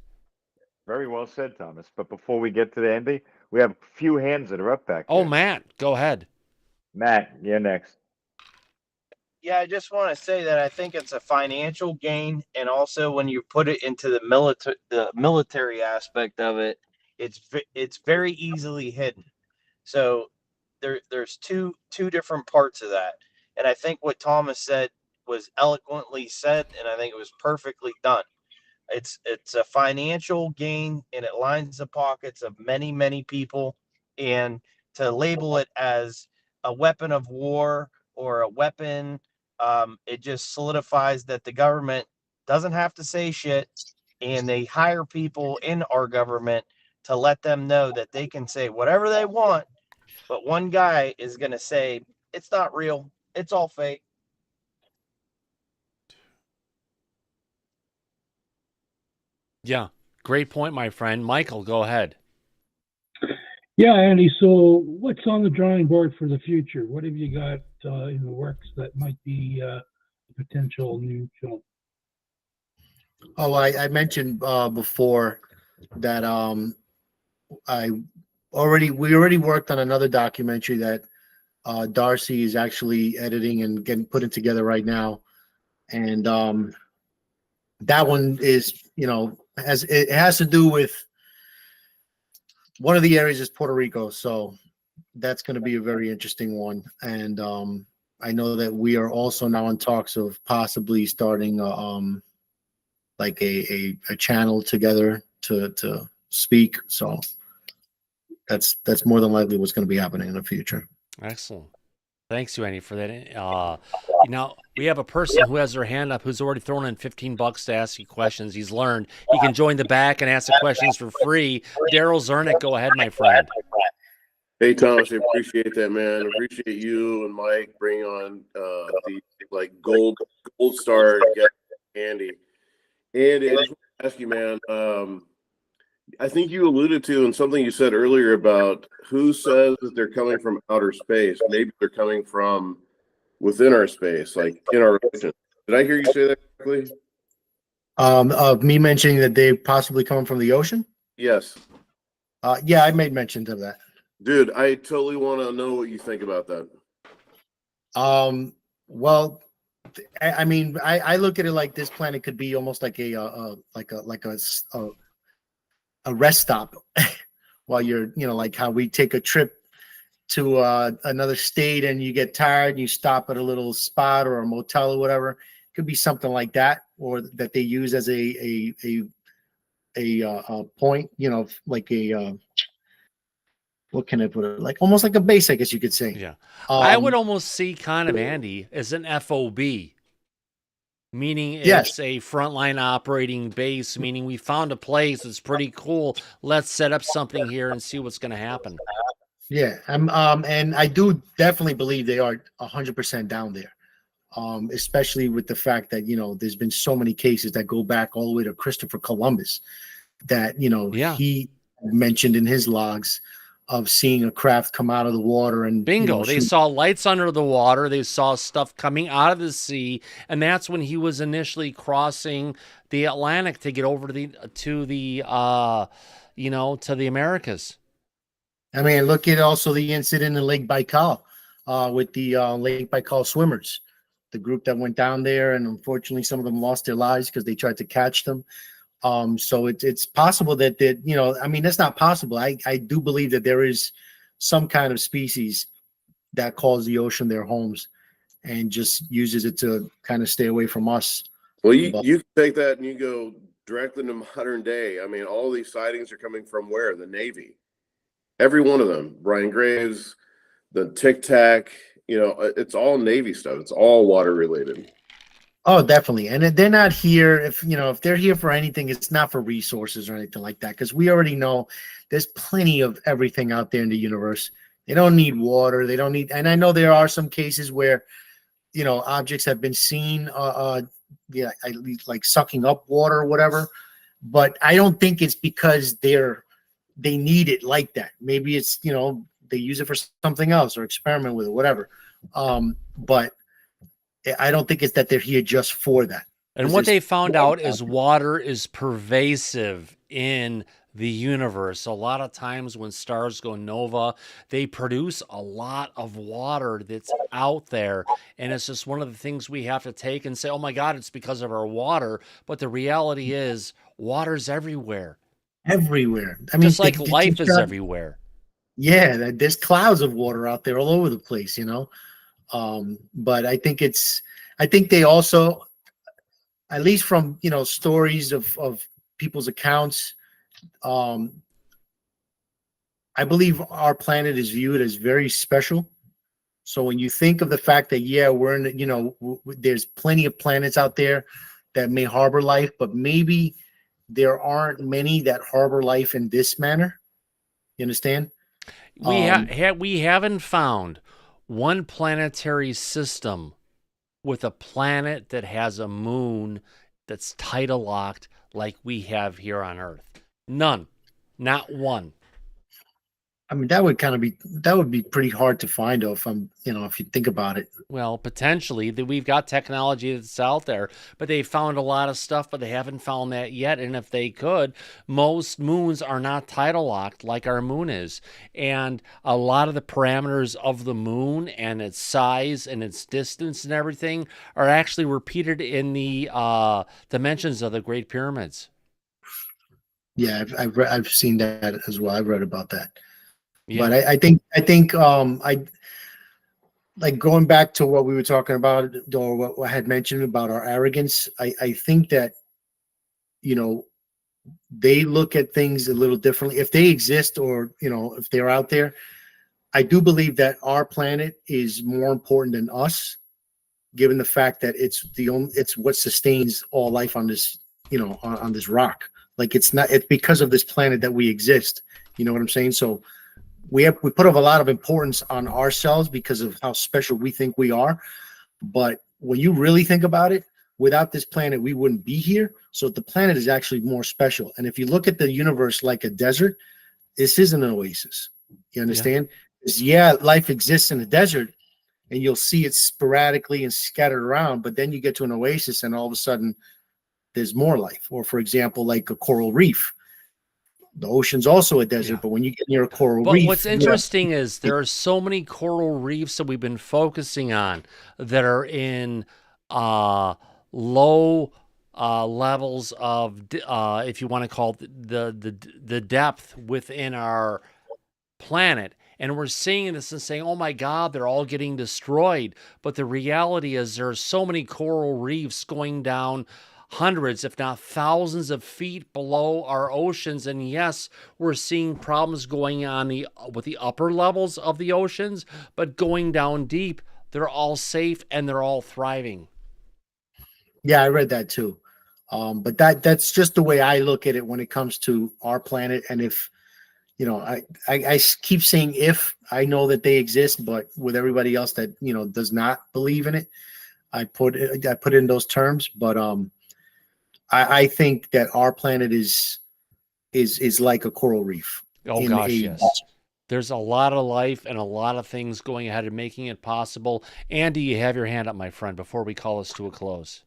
Very well said, Thomas. But before we get to the Andy, We have a few hands that are up back Oh, there. Matt, go ahead. Matt, you're next. Yeah, I just want to say that I think it's a financial gain, and also when you put it into the military aspect of it, it's very easily hidden. So there's two different parts of that, and I think what Thomas said was eloquently said, and I think it was perfectly done. It's a financial gain, and it lines the pockets of many people, and to label it as a weapon of war or a weapon, it just solidifies that the government doesn't have to say shit, and they hire people in our government to let them know that they can say whatever they want, but one guy is going to say it's not real, it's all fake. Yeah, great point, my friend. Michael, go ahead. Yeah, Andy. So, what's on the drawing board for the future? What have you got in the works that might be a potential new film? Oh, I mentioned before that we already worked on another documentary that Darcy is actually editing and getting put it together right now, and that one is, it has to do with one of the areas is Puerto Rico, so that's going to be a very interesting one. And I know that we are also now in talks of possibly starting like a channel together to speak. So that's more than likely what's going to be happening in the future. Excellent. Thanks, you, Andy, for that. Now, we have a person who has their hand up who's already thrown in $15 to ask you questions. He's learned he can join the back and ask the questions for free. Daryl Zernick, go ahead, my friend. Hey, Thomas, I appreciate that, man. I appreciate you and Mike bringing on the gold star guest, Andy. Andy, I just want to ask you, man, I think you alluded to in something you said earlier about who says that they're coming from outer space. Maybe they're coming from within our space, like in our region. Did I hear you say that correctly? Of me mentioning that they possibly come from the ocean? Yes. Yeah, I made mention of that. Dude, I totally want to know what you think about that. Well, I mean, I look at it like this planet could be almost like a rest stop while you're, like how we take a trip to another state and you get tired and you stop at a little spot or a motel or whatever. It could be something like that, or that they use as a point, like what can I put it, like almost like a base, I guess you could say. Yeah. I would almost see kind of Andy as an FOB. Meaning it's a frontline operating base, meaning we found a place that's pretty cool. Let's set up something here and see what's going to happen. Yeah, and I do definitely believe they are 100% down there, especially with the fact that, there's been so many cases that go back all the way to Christopher Columbus that, he mentioned in his logs of seeing a craft come out of the water and bingo, they saw lights under the water, they saw stuff coming out of the sea, and that's when he was initially crossing the Atlantic to get over to the Americas. I mean, look at also the incident in Lake Baikal with the Lake Baikal swimmers, the group that went down there, and unfortunately some of them lost their lives because they tried to catch them. So it's possible that I mean, that's not possible. I do believe that there is some kind of species that calls the ocean their homes and just uses it to kind of stay away from us. Well, you take that and you go directly to modern day. I mean, all these sightings are coming from where? The Navy. Every one of them. Brian Graves, the Tic Tac, it's all Navy stuff. It's all water related. Oh, definitely. And they're not here. If they're here for anything, it's not for resources or anything like that. Because we already know there's plenty of everything out there in the universe. They don't need water. They don't need. And I know there are some cases where, objects have been seen, like sucking up water or whatever. But I don't think it's because they need it like that. Maybe it's they use it for something else or experiment with it, whatever. But I don't think it's that they're here just for that. And what they found out is water is pervasive in the universe. A lot of times when stars go nova, they produce a lot of water that's out there. And it's just one of the things we have to take and say, oh my God, it's because of our water. But the reality is water's everywhere. Everywhere. I mean, just like life is everywhere. Yeah, there's clouds of water out there all over the place, but I think they also, at least from stories of people's accounts, I believe our planet is viewed as very special. So when you think of the fact that we're in there's plenty of planets out there that may harbor life, but maybe there aren't many that harbor life in this manner. You understand? We haven't found one planetary system with a planet that has a moon that's tidal locked like we have here on Earth. None. Not one. I mean, that would be pretty hard to find, though, if you think about it. Well, potentially we've got technology that's out there, but they found a lot of stuff, but they haven't found that yet. And if they could, most moons are not tidal locked like our moon is. And a lot of the parameters of the moon and its size and its distance and everything are actually repeated in the dimensions of the Great Pyramids. Yeah, I've seen that as well. I've read about that. Yeah. But I think like going back to what we were talking about, or what I had mentioned about our arrogance, I think that, they look at things a little differently. If they exist, or, if they're out there, I do believe that our planet is more important than us, given the fact that it's what sustains all life on this, on this rock. Like it's because of this planet that we exist. You know what I'm saying? So we put a lot of importance on ourselves because of how special we think we are. But when you really think about it, without this planet, we wouldn't be here. So the planet is actually more special. And if you look at the universe like a desert, this is an oasis. You understand? Yeah, life exists in the desert, and you'll see it sporadically and scattered around. But then you get to an oasis, and all of a sudden, there's more life. Or, for example, like a coral reef. The ocean's also a desert, but when you get near a coral reef. But what's interesting is there are so many coral reefs that we've been focusing on that are in low levels of, if you want to call it the depth within our planet. And we're seeing this and saying, oh my God, they're all getting destroyed. But the reality is there are so many coral reefs going down hundreds, if not thousands of feet below our oceans. And yes, we're seeing problems going on with the upper levels of the oceans, but going down deep, they're all safe and they're all thriving. Yeah, I read that too. But that's just the way I look at it when it comes to our planet. And if, I keep saying if, I know that they exist, but with everybody else that, does not believe in it, I put in those terms. But I think that our planet is like a coral reef. Oh gosh, yes. There's a lot of life and a lot of things going ahead and making it possible. Andy, you have your hand up, my friend, before we call this to a close.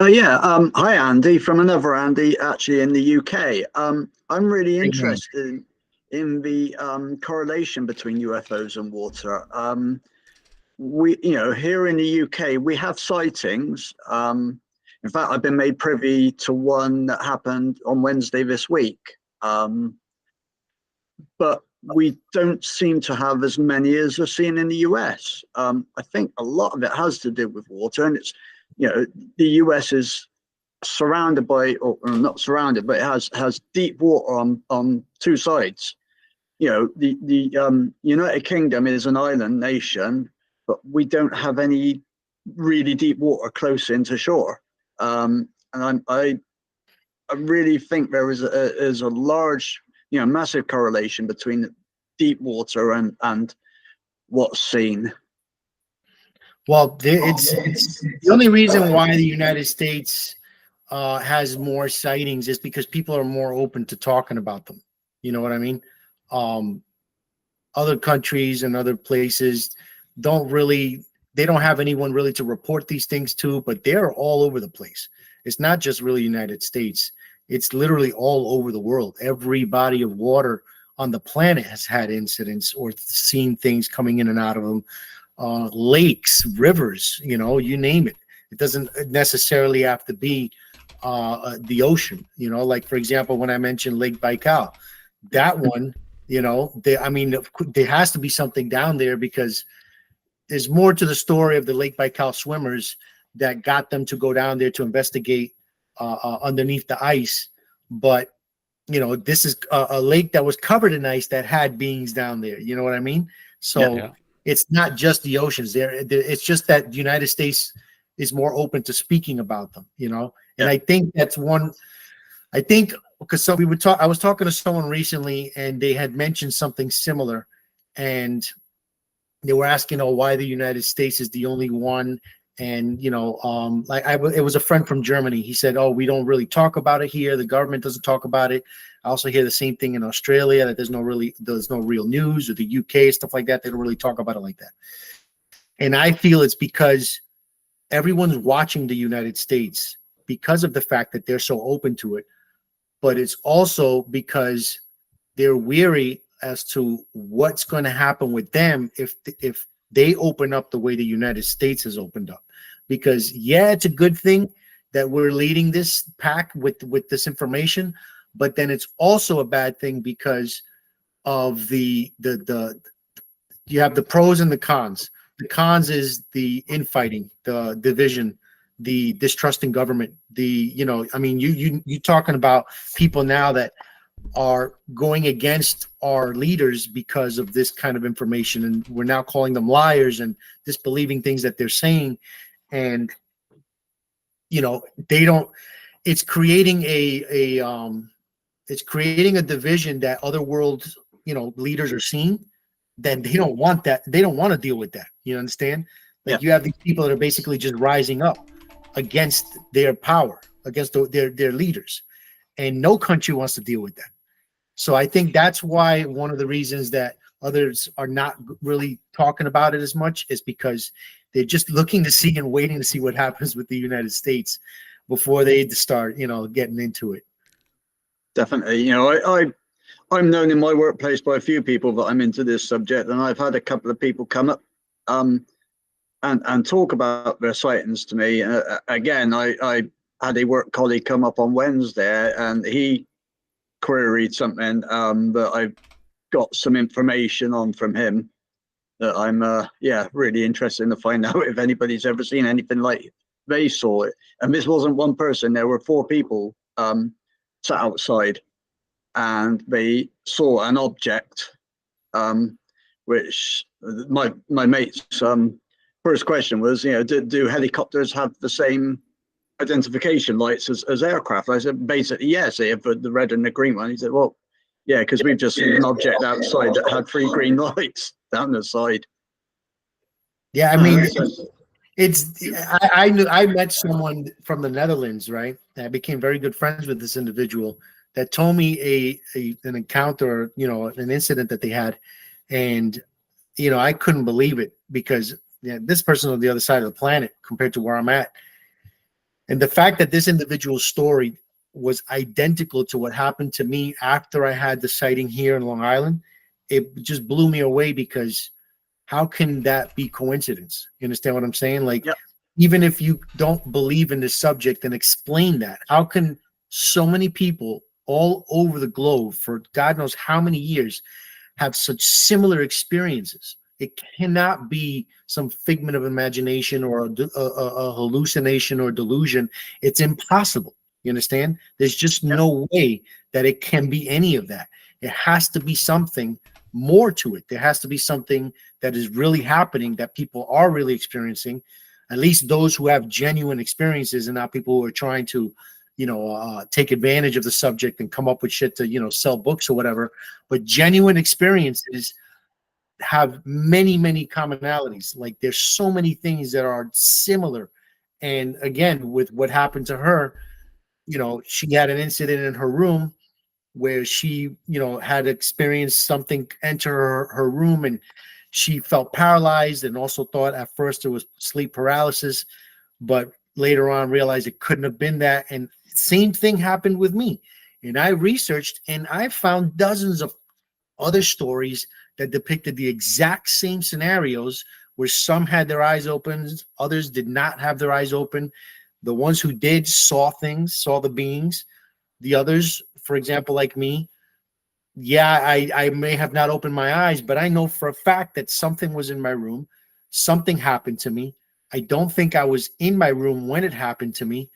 Hi, Andy, from another Andy, actually in the UK. I'm really interested in the correlation between UFOs and water. We, here in the UK, we have sightings. In fact, I've been made privy to one that happened on Wednesday this week. But we don't seem to have as many as are seen in the US. I think a lot of it has to do with water, and it's, the US is surrounded by, or not surrounded, but it has deep water on two sides. The United Kingdom is an island nation, but we don't have any really deep water close into shore. And I really think there is a large, massive correlation between deep water and what's seen. Well, it's the only reason why the United States has more sightings is because people are more open to talking about them. You know what I mean? Other countries and other places they don't have anyone really to report these things to, but they're all over the place. It's not just really United States. It's literally all over the world. Every body of water on the planet has had incidents or seen things coming in and out of them. Lakes, rivers, you know, you name it. It doesn't necessarily have to be the ocean, you know, like, for example, when I mentioned Lake Baikal, that one, you know, there has to be something down there, because there's more to the story of the Lake Baikal swimmers that got them to go down there to investigate underneath the ice. But, you know, this is a lake that was covered in ice that had beings down there. You know what I mean? So it's not just the oceans there. It's just that the United States is more open to speaking about them, you know? And I think that's one, I think, because I was talking to someone recently and they had mentioned something similar, and they were asking, oh, why the United States is the only one. And, you know, it was a friend from Germany. He said, oh, we don't really talk about it here. The government doesn't talk about it. I also hear the same thing in Australia, that there's no real news, or the UK, stuff like that. They don't really talk about it like that. And I feel it's because everyone's watching the United States because of the fact that they're so open to it. But it's also because they're weary as to what's going to happen with them if they open up the way the United States has opened up. Because it's a good thing that we're leading this pack with this information, but then it's also a bad thing because of you have the pros and the cons. The cons is the infighting, the division, the distrusting government, you talking about people now that are going against our leaders because of this kind of information, and we're now calling them liars and disbelieving things that they're saying. And it's creating a division that other world leaders are seeing. Then they don't want that. They don't want to deal with that. You understand? Like you have these people that are basically just rising up against their power, against their leaders, and no country wants to deal with that. So I think that's why one of the reasons that others are not really talking about it as much is because they're just looking to see and waiting to see what happens with the United States before they start, getting into it. Definitely. I'm known in my workplace by a few people that I'm into this subject, and I've had a couple of people come up and talk about their sightings to me. Again, I had a work colleague come up on Wednesday, and he queried something that I've got some information on from him that I'm really interested to find out if anybody's ever seen anything like they saw it. And this wasn't one person. There were 4 people sat outside, and they saw an object, which my mate's first question was, do helicopters have the same identification lights as aircraft? I said, basically, yes, they have the red and the green one. He said, well, yeah, because we've just seen an object outside that had 3 green lights down the side. Yeah, I mean, I met someone from the Netherlands, right? I became very good friends with this individual that told me an encounter, an incident that they had. And, I couldn't believe it because this person on the other side of the planet compared to where I'm at. And the fact that this individual's story was identical to what happened to me after I had the sighting here in Long Island, it just blew me away, because how can that be coincidence? You understand what I'm saying? Like, even if you don't believe in this subject, then explain that. How can so many people all over the globe for God knows how many years have such similar experiences? It cannot be some figment of imagination or a hallucination or delusion. It's impossible. You understand? There's just no way that it can be any of that. It has to be something more to it. There has to be something that is really happening, that people are really experiencing, at least those who have genuine experiences, and not people who are trying to take advantage of the subject and come up with shit to, sell books or whatever. But genuine experiences have many, many commonalities. Like, there's so many things that are similar. And again, with what happened to her, she had an incident in her room where she, had experienced something enter her room, and she felt paralyzed, and also thought at first it was sleep paralysis. But later on realized it couldn't have been that. And same thing happened with me. And I researched and I found dozens of other stories that depicted the exact same scenarios where some had their eyes open, others did not have their eyes open. The ones who did saw things, saw the beings. The others, for example, like me, yeah, I may have not opened my eyes, but I know for a fact that something was in my room. Something happened to me. I don't think I was in my room when it happened to me.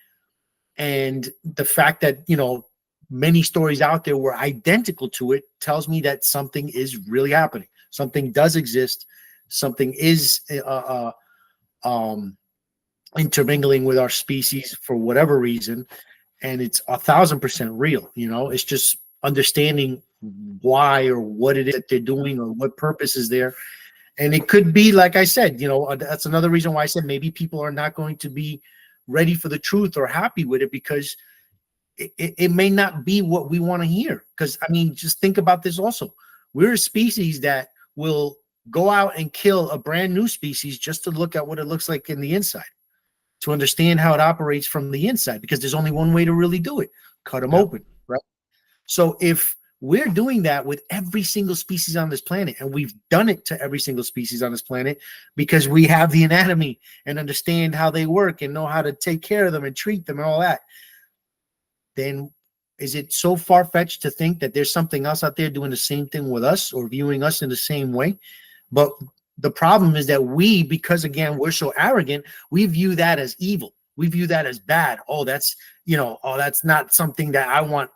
And the fact that, you know, many stories out there were identical to it tells me that something is really happening. Something does exist. Something is intermingling with our species for whatever reason. And it's 1,000% real. You know, it's just understanding why or what it is that they're doing or what purpose is there. And it could be, like I said, you know, that's another reason why I said maybe people are not going to be ready for the truth or happy with it, because it may not be what we want to hear. Because, I mean, just think about this also. We're a species that will go out and kill a brand new species just to look at what it looks like in the inside, to understand how it operates from the inside, because there's only one way to really do it: cut them open, right? So if we're doing that with every single species on this planet, and we've done it to every single species on this planet because we have the anatomy and understand how they work and know how to take care of them and treat them and all that, then is it so far-fetched to think that there's something else out there doing the same thing with us or viewing us in the same way? But the problem is that we, because again, we're so arrogant, we view that as evil. We view that as bad. Oh, that's, you know, oh, that's not something that I want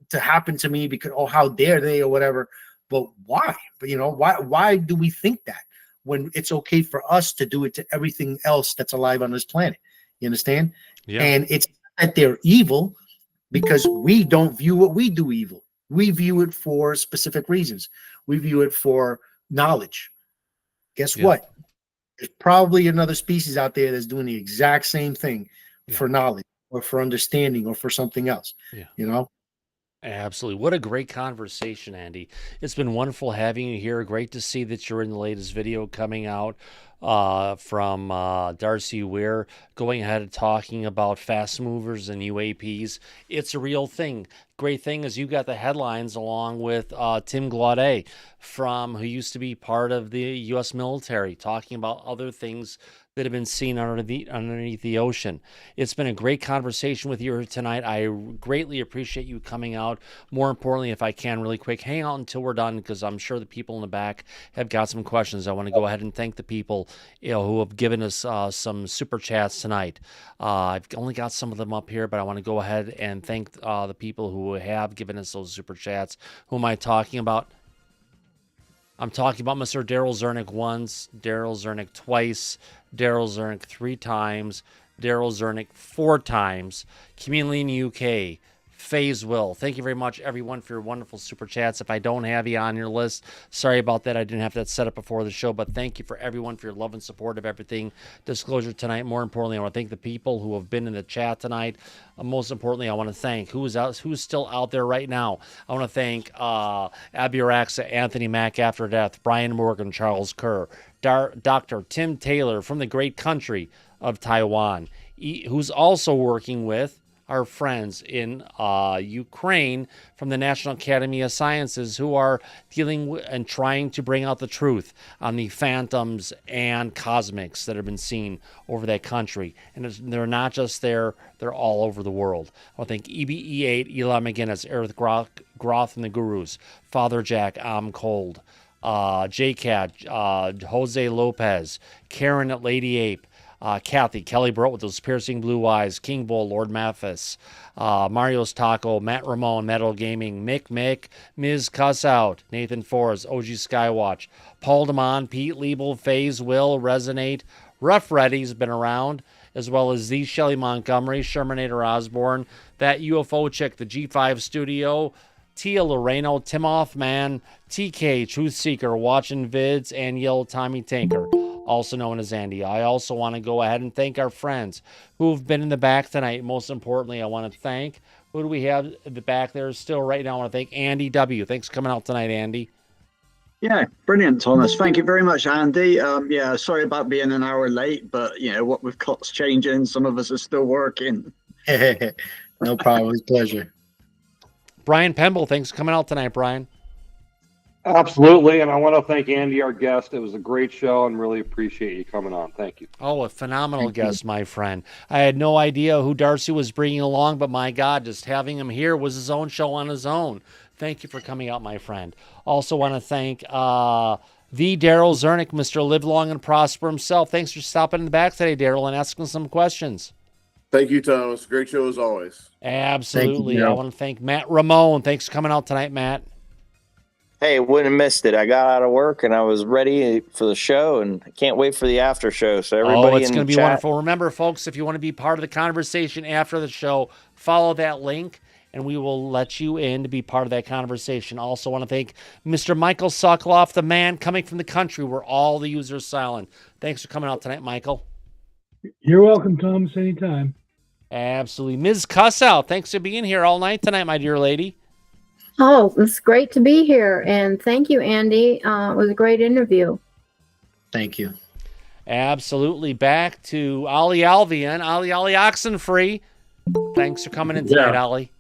to happen to me, because, oh, how dare they, or whatever. But why? But, you know, why do we think that when it's okay for us to do it to everything else that's alive on this planet? You understand? Yeah. And it's not that they're evil, because we don't view what we do evil. We view it for specific reasons. We view it for knowledge. Guess what? There's probably another species out there that's doing the exact same thing for knowledge or for understanding or for something else. Yeah. You know? Absolutely. What a great conversation, Andy. It's been wonderful having you here. Great to see that you're in the latest video coming out from Darcy Weir, going ahead and talking about fast movers and UAPs. It's a real thing. Great thing is you got the headlines along with Tim Glaudet, who used to be part of the U.S. military, talking about other things that have been seen underneath the ocean. It's been a great conversation with you tonight. I greatly appreciate you coming out. More importantly, if I can really quick, hang out until we're done, because I'm sure the people in the back have got some questions. I want to go ahead and thank the people, you know, who have given us some super chats tonight. I've only got some of them up here, but I want to go ahead and thank the people who have given us those super chats. Who am I talking about? I'm talking about Mr. Daryl Zernick once, Daryl Zernick twice, Daryl Zernick 3 times, Daryl Zernick 4 times, Community in the UK, Faze Will. Thank you very much, everyone, for your wonderful super chats. If I don't have you on your list, sorry about that. I didn't have that set up before the show, but thank you for everyone for your love and support of everything Disclosure tonight. More importantly, I want to thank the people who have been in the chat tonight. Most importantly, I want to thank who's still out there right now. I want to thank Abby Araxa, Anthony Mack After Death, Brian Morgan, Charles Kerr, Dr. Tim Taylor from the great country of Taiwan, who's also working with our friends in Ukraine from the National Academy of Sciences, who are dealing with and trying to bring out the truth on the phantoms and cosmics that have been seen over that country. And they're not just there, they're all over the world. I want to thank EBE8, Eli McGinnis, Eric Groth and the Gurus, Father Jack, I'm Cold, JCat, Jose Lopez, Karen at Lady Ape, Kathy, Kelly Broat with those piercing blue eyes, King Bull, Lord Mathis, Mario's Taco, Matt Ramon, Metal Gaming, Mick, Ms. Cuss Out, Nathan Forrest, OG Skywatch, Paul Damon, Pete Liebel, Faze Will, Resonate, Rough Reddy's been around, as well as Z. Shelley Montgomery, Shermanator Osborne, That UFO Chick, the G5 Studio, Tia Loreno, Timoth Man, TK, Truth Seeker, Watching Vids, and Yellow Tommy Tanker, also known as Andy. I also want to go ahead and thank our friends who have been in the back tonight. Most importantly, I want to thank, who do we have at the back there still right now? I want to thank Andy W. Thanks for coming out tonight, Andy. Yeah, brilliant, Thomas. Thank you very much, Andy. Yeah, sorry about being an hour late, but you know what with clocks changing, some of us are still working. No problem. It's a pleasure. Brian Pemble, thanks for coming out tonight, Brian. Absolutely, and I want to thank Andy, our guest. It was a great show, and really appreciate you coming on. Thank you. Oh, a phenomenal guest, my friend. I had no idea who Darcy was bringing along, but my God, just having him here was his own show on his own. Thank you for coming out, my friend. Also want to thank the Daryl Zernick, Mr. Live Long and Prosper himself. Thanks for stopping in the back today, Daryl, and asking some questions. Thank you, Thomas. Great show as always. Absolutely. I want to thank Matt Ramon. Thanks for coming out tonight, Matt. Hey, wouldn't have missed it. I got out of work and I was ready for the show, and I can't wait for the after show. So everybody, it's in going to the be chat, wonderful. Remember, folks, if you want to be part of the conversation after the show, follow that link, and we will let you in to be part of that conversation. Also want to thank Mr. Michael Sokoloff, the man coming from the country where all the users are silent. Thanks for coming out tonight, Michael. You're welcome, Thomas, anytime. Absolutely. Ms. Cussout, thanks for being here all night tonight, my dear lady. Oh, it's great to be here. And thank you, Andy. It was a great interview. Thank you. Absolutely. Back to Ali Alvian, Ali Oxenfree. Thanks for coming in tonight, Ali.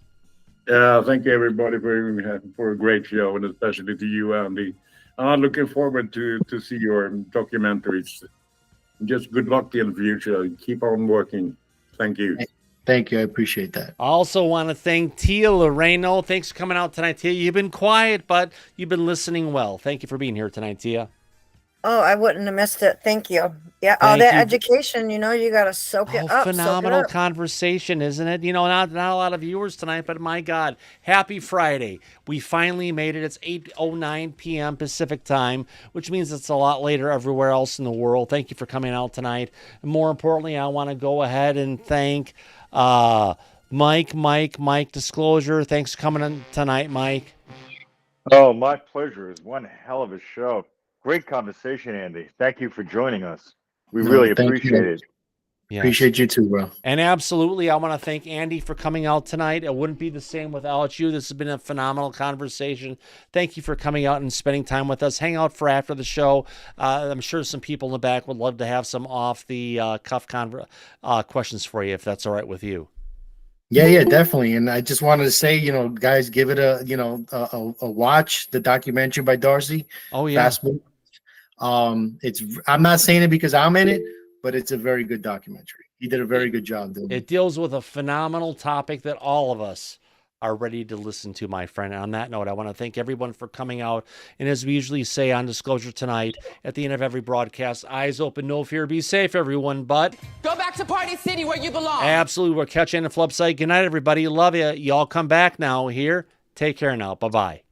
Yeah, thank you everybody for a great show, and especially to you, Andy. I'm looking forward to see your documentaries. Just good luck in the future. Keep on working. Thank you. Thank you. I appreciate that. I also want to thank Tia Loreno. Thanks for coming out tonight, Tia. You've been quiet, but you've been listening well. Thank you for being here tonight, Tia. Oh, I wouldn't have missed it. Thank you. Yeah, all that education, you know, you got to soak it up. Phenomenal soak it up. conversation, isn't it? You know, not a lot of viewers tonight, but my God, happy Friday. We finally made it. It's 8:09 p.m. Pacific time, which means it's a lot later everywhere else in the world. Thank you for coming out tonight. And more importantly, I want to go ahead and thank Mike Disclosure. Thanks for coming in tonight, Mike. Oh, my pleasure. It's one hell of a show. Great conversation, Andy. Thank you for joining us. We really appreciate it. Yes. Appreciate you too, bro. And absolutely, I want to thank Andy for coming out tonight. It wouldn't be the same without you. This has been a phenomenal conversation. Thank you for coming out and spending time with us. Hang out for after the show. I'm sure some people in the back would love to have some off-the-cuff questions for you, if that's all right with you. Yeah, definitely. And I just wanted to say, guys, give it a watch, the documentary by Darcy. Oh yeah. Fast Movers. I'm not saying it because I'm in it, but it's a very good documentary. He did a very good job doing it. It deals with a phenomenal topic that all of us are ready to listen to, my friend. And on that note, I want to thank everyone for coming out. And as we usually say on Disclosure tonight, at the end of every broadcast, eyes open, no fear, be safe, everyone. But go back to Party City where you belong. Absolutely. We'll catch you on the flip side. Good night, everybody. Love you. Y'all come back now here. Take care now. Bye-bye.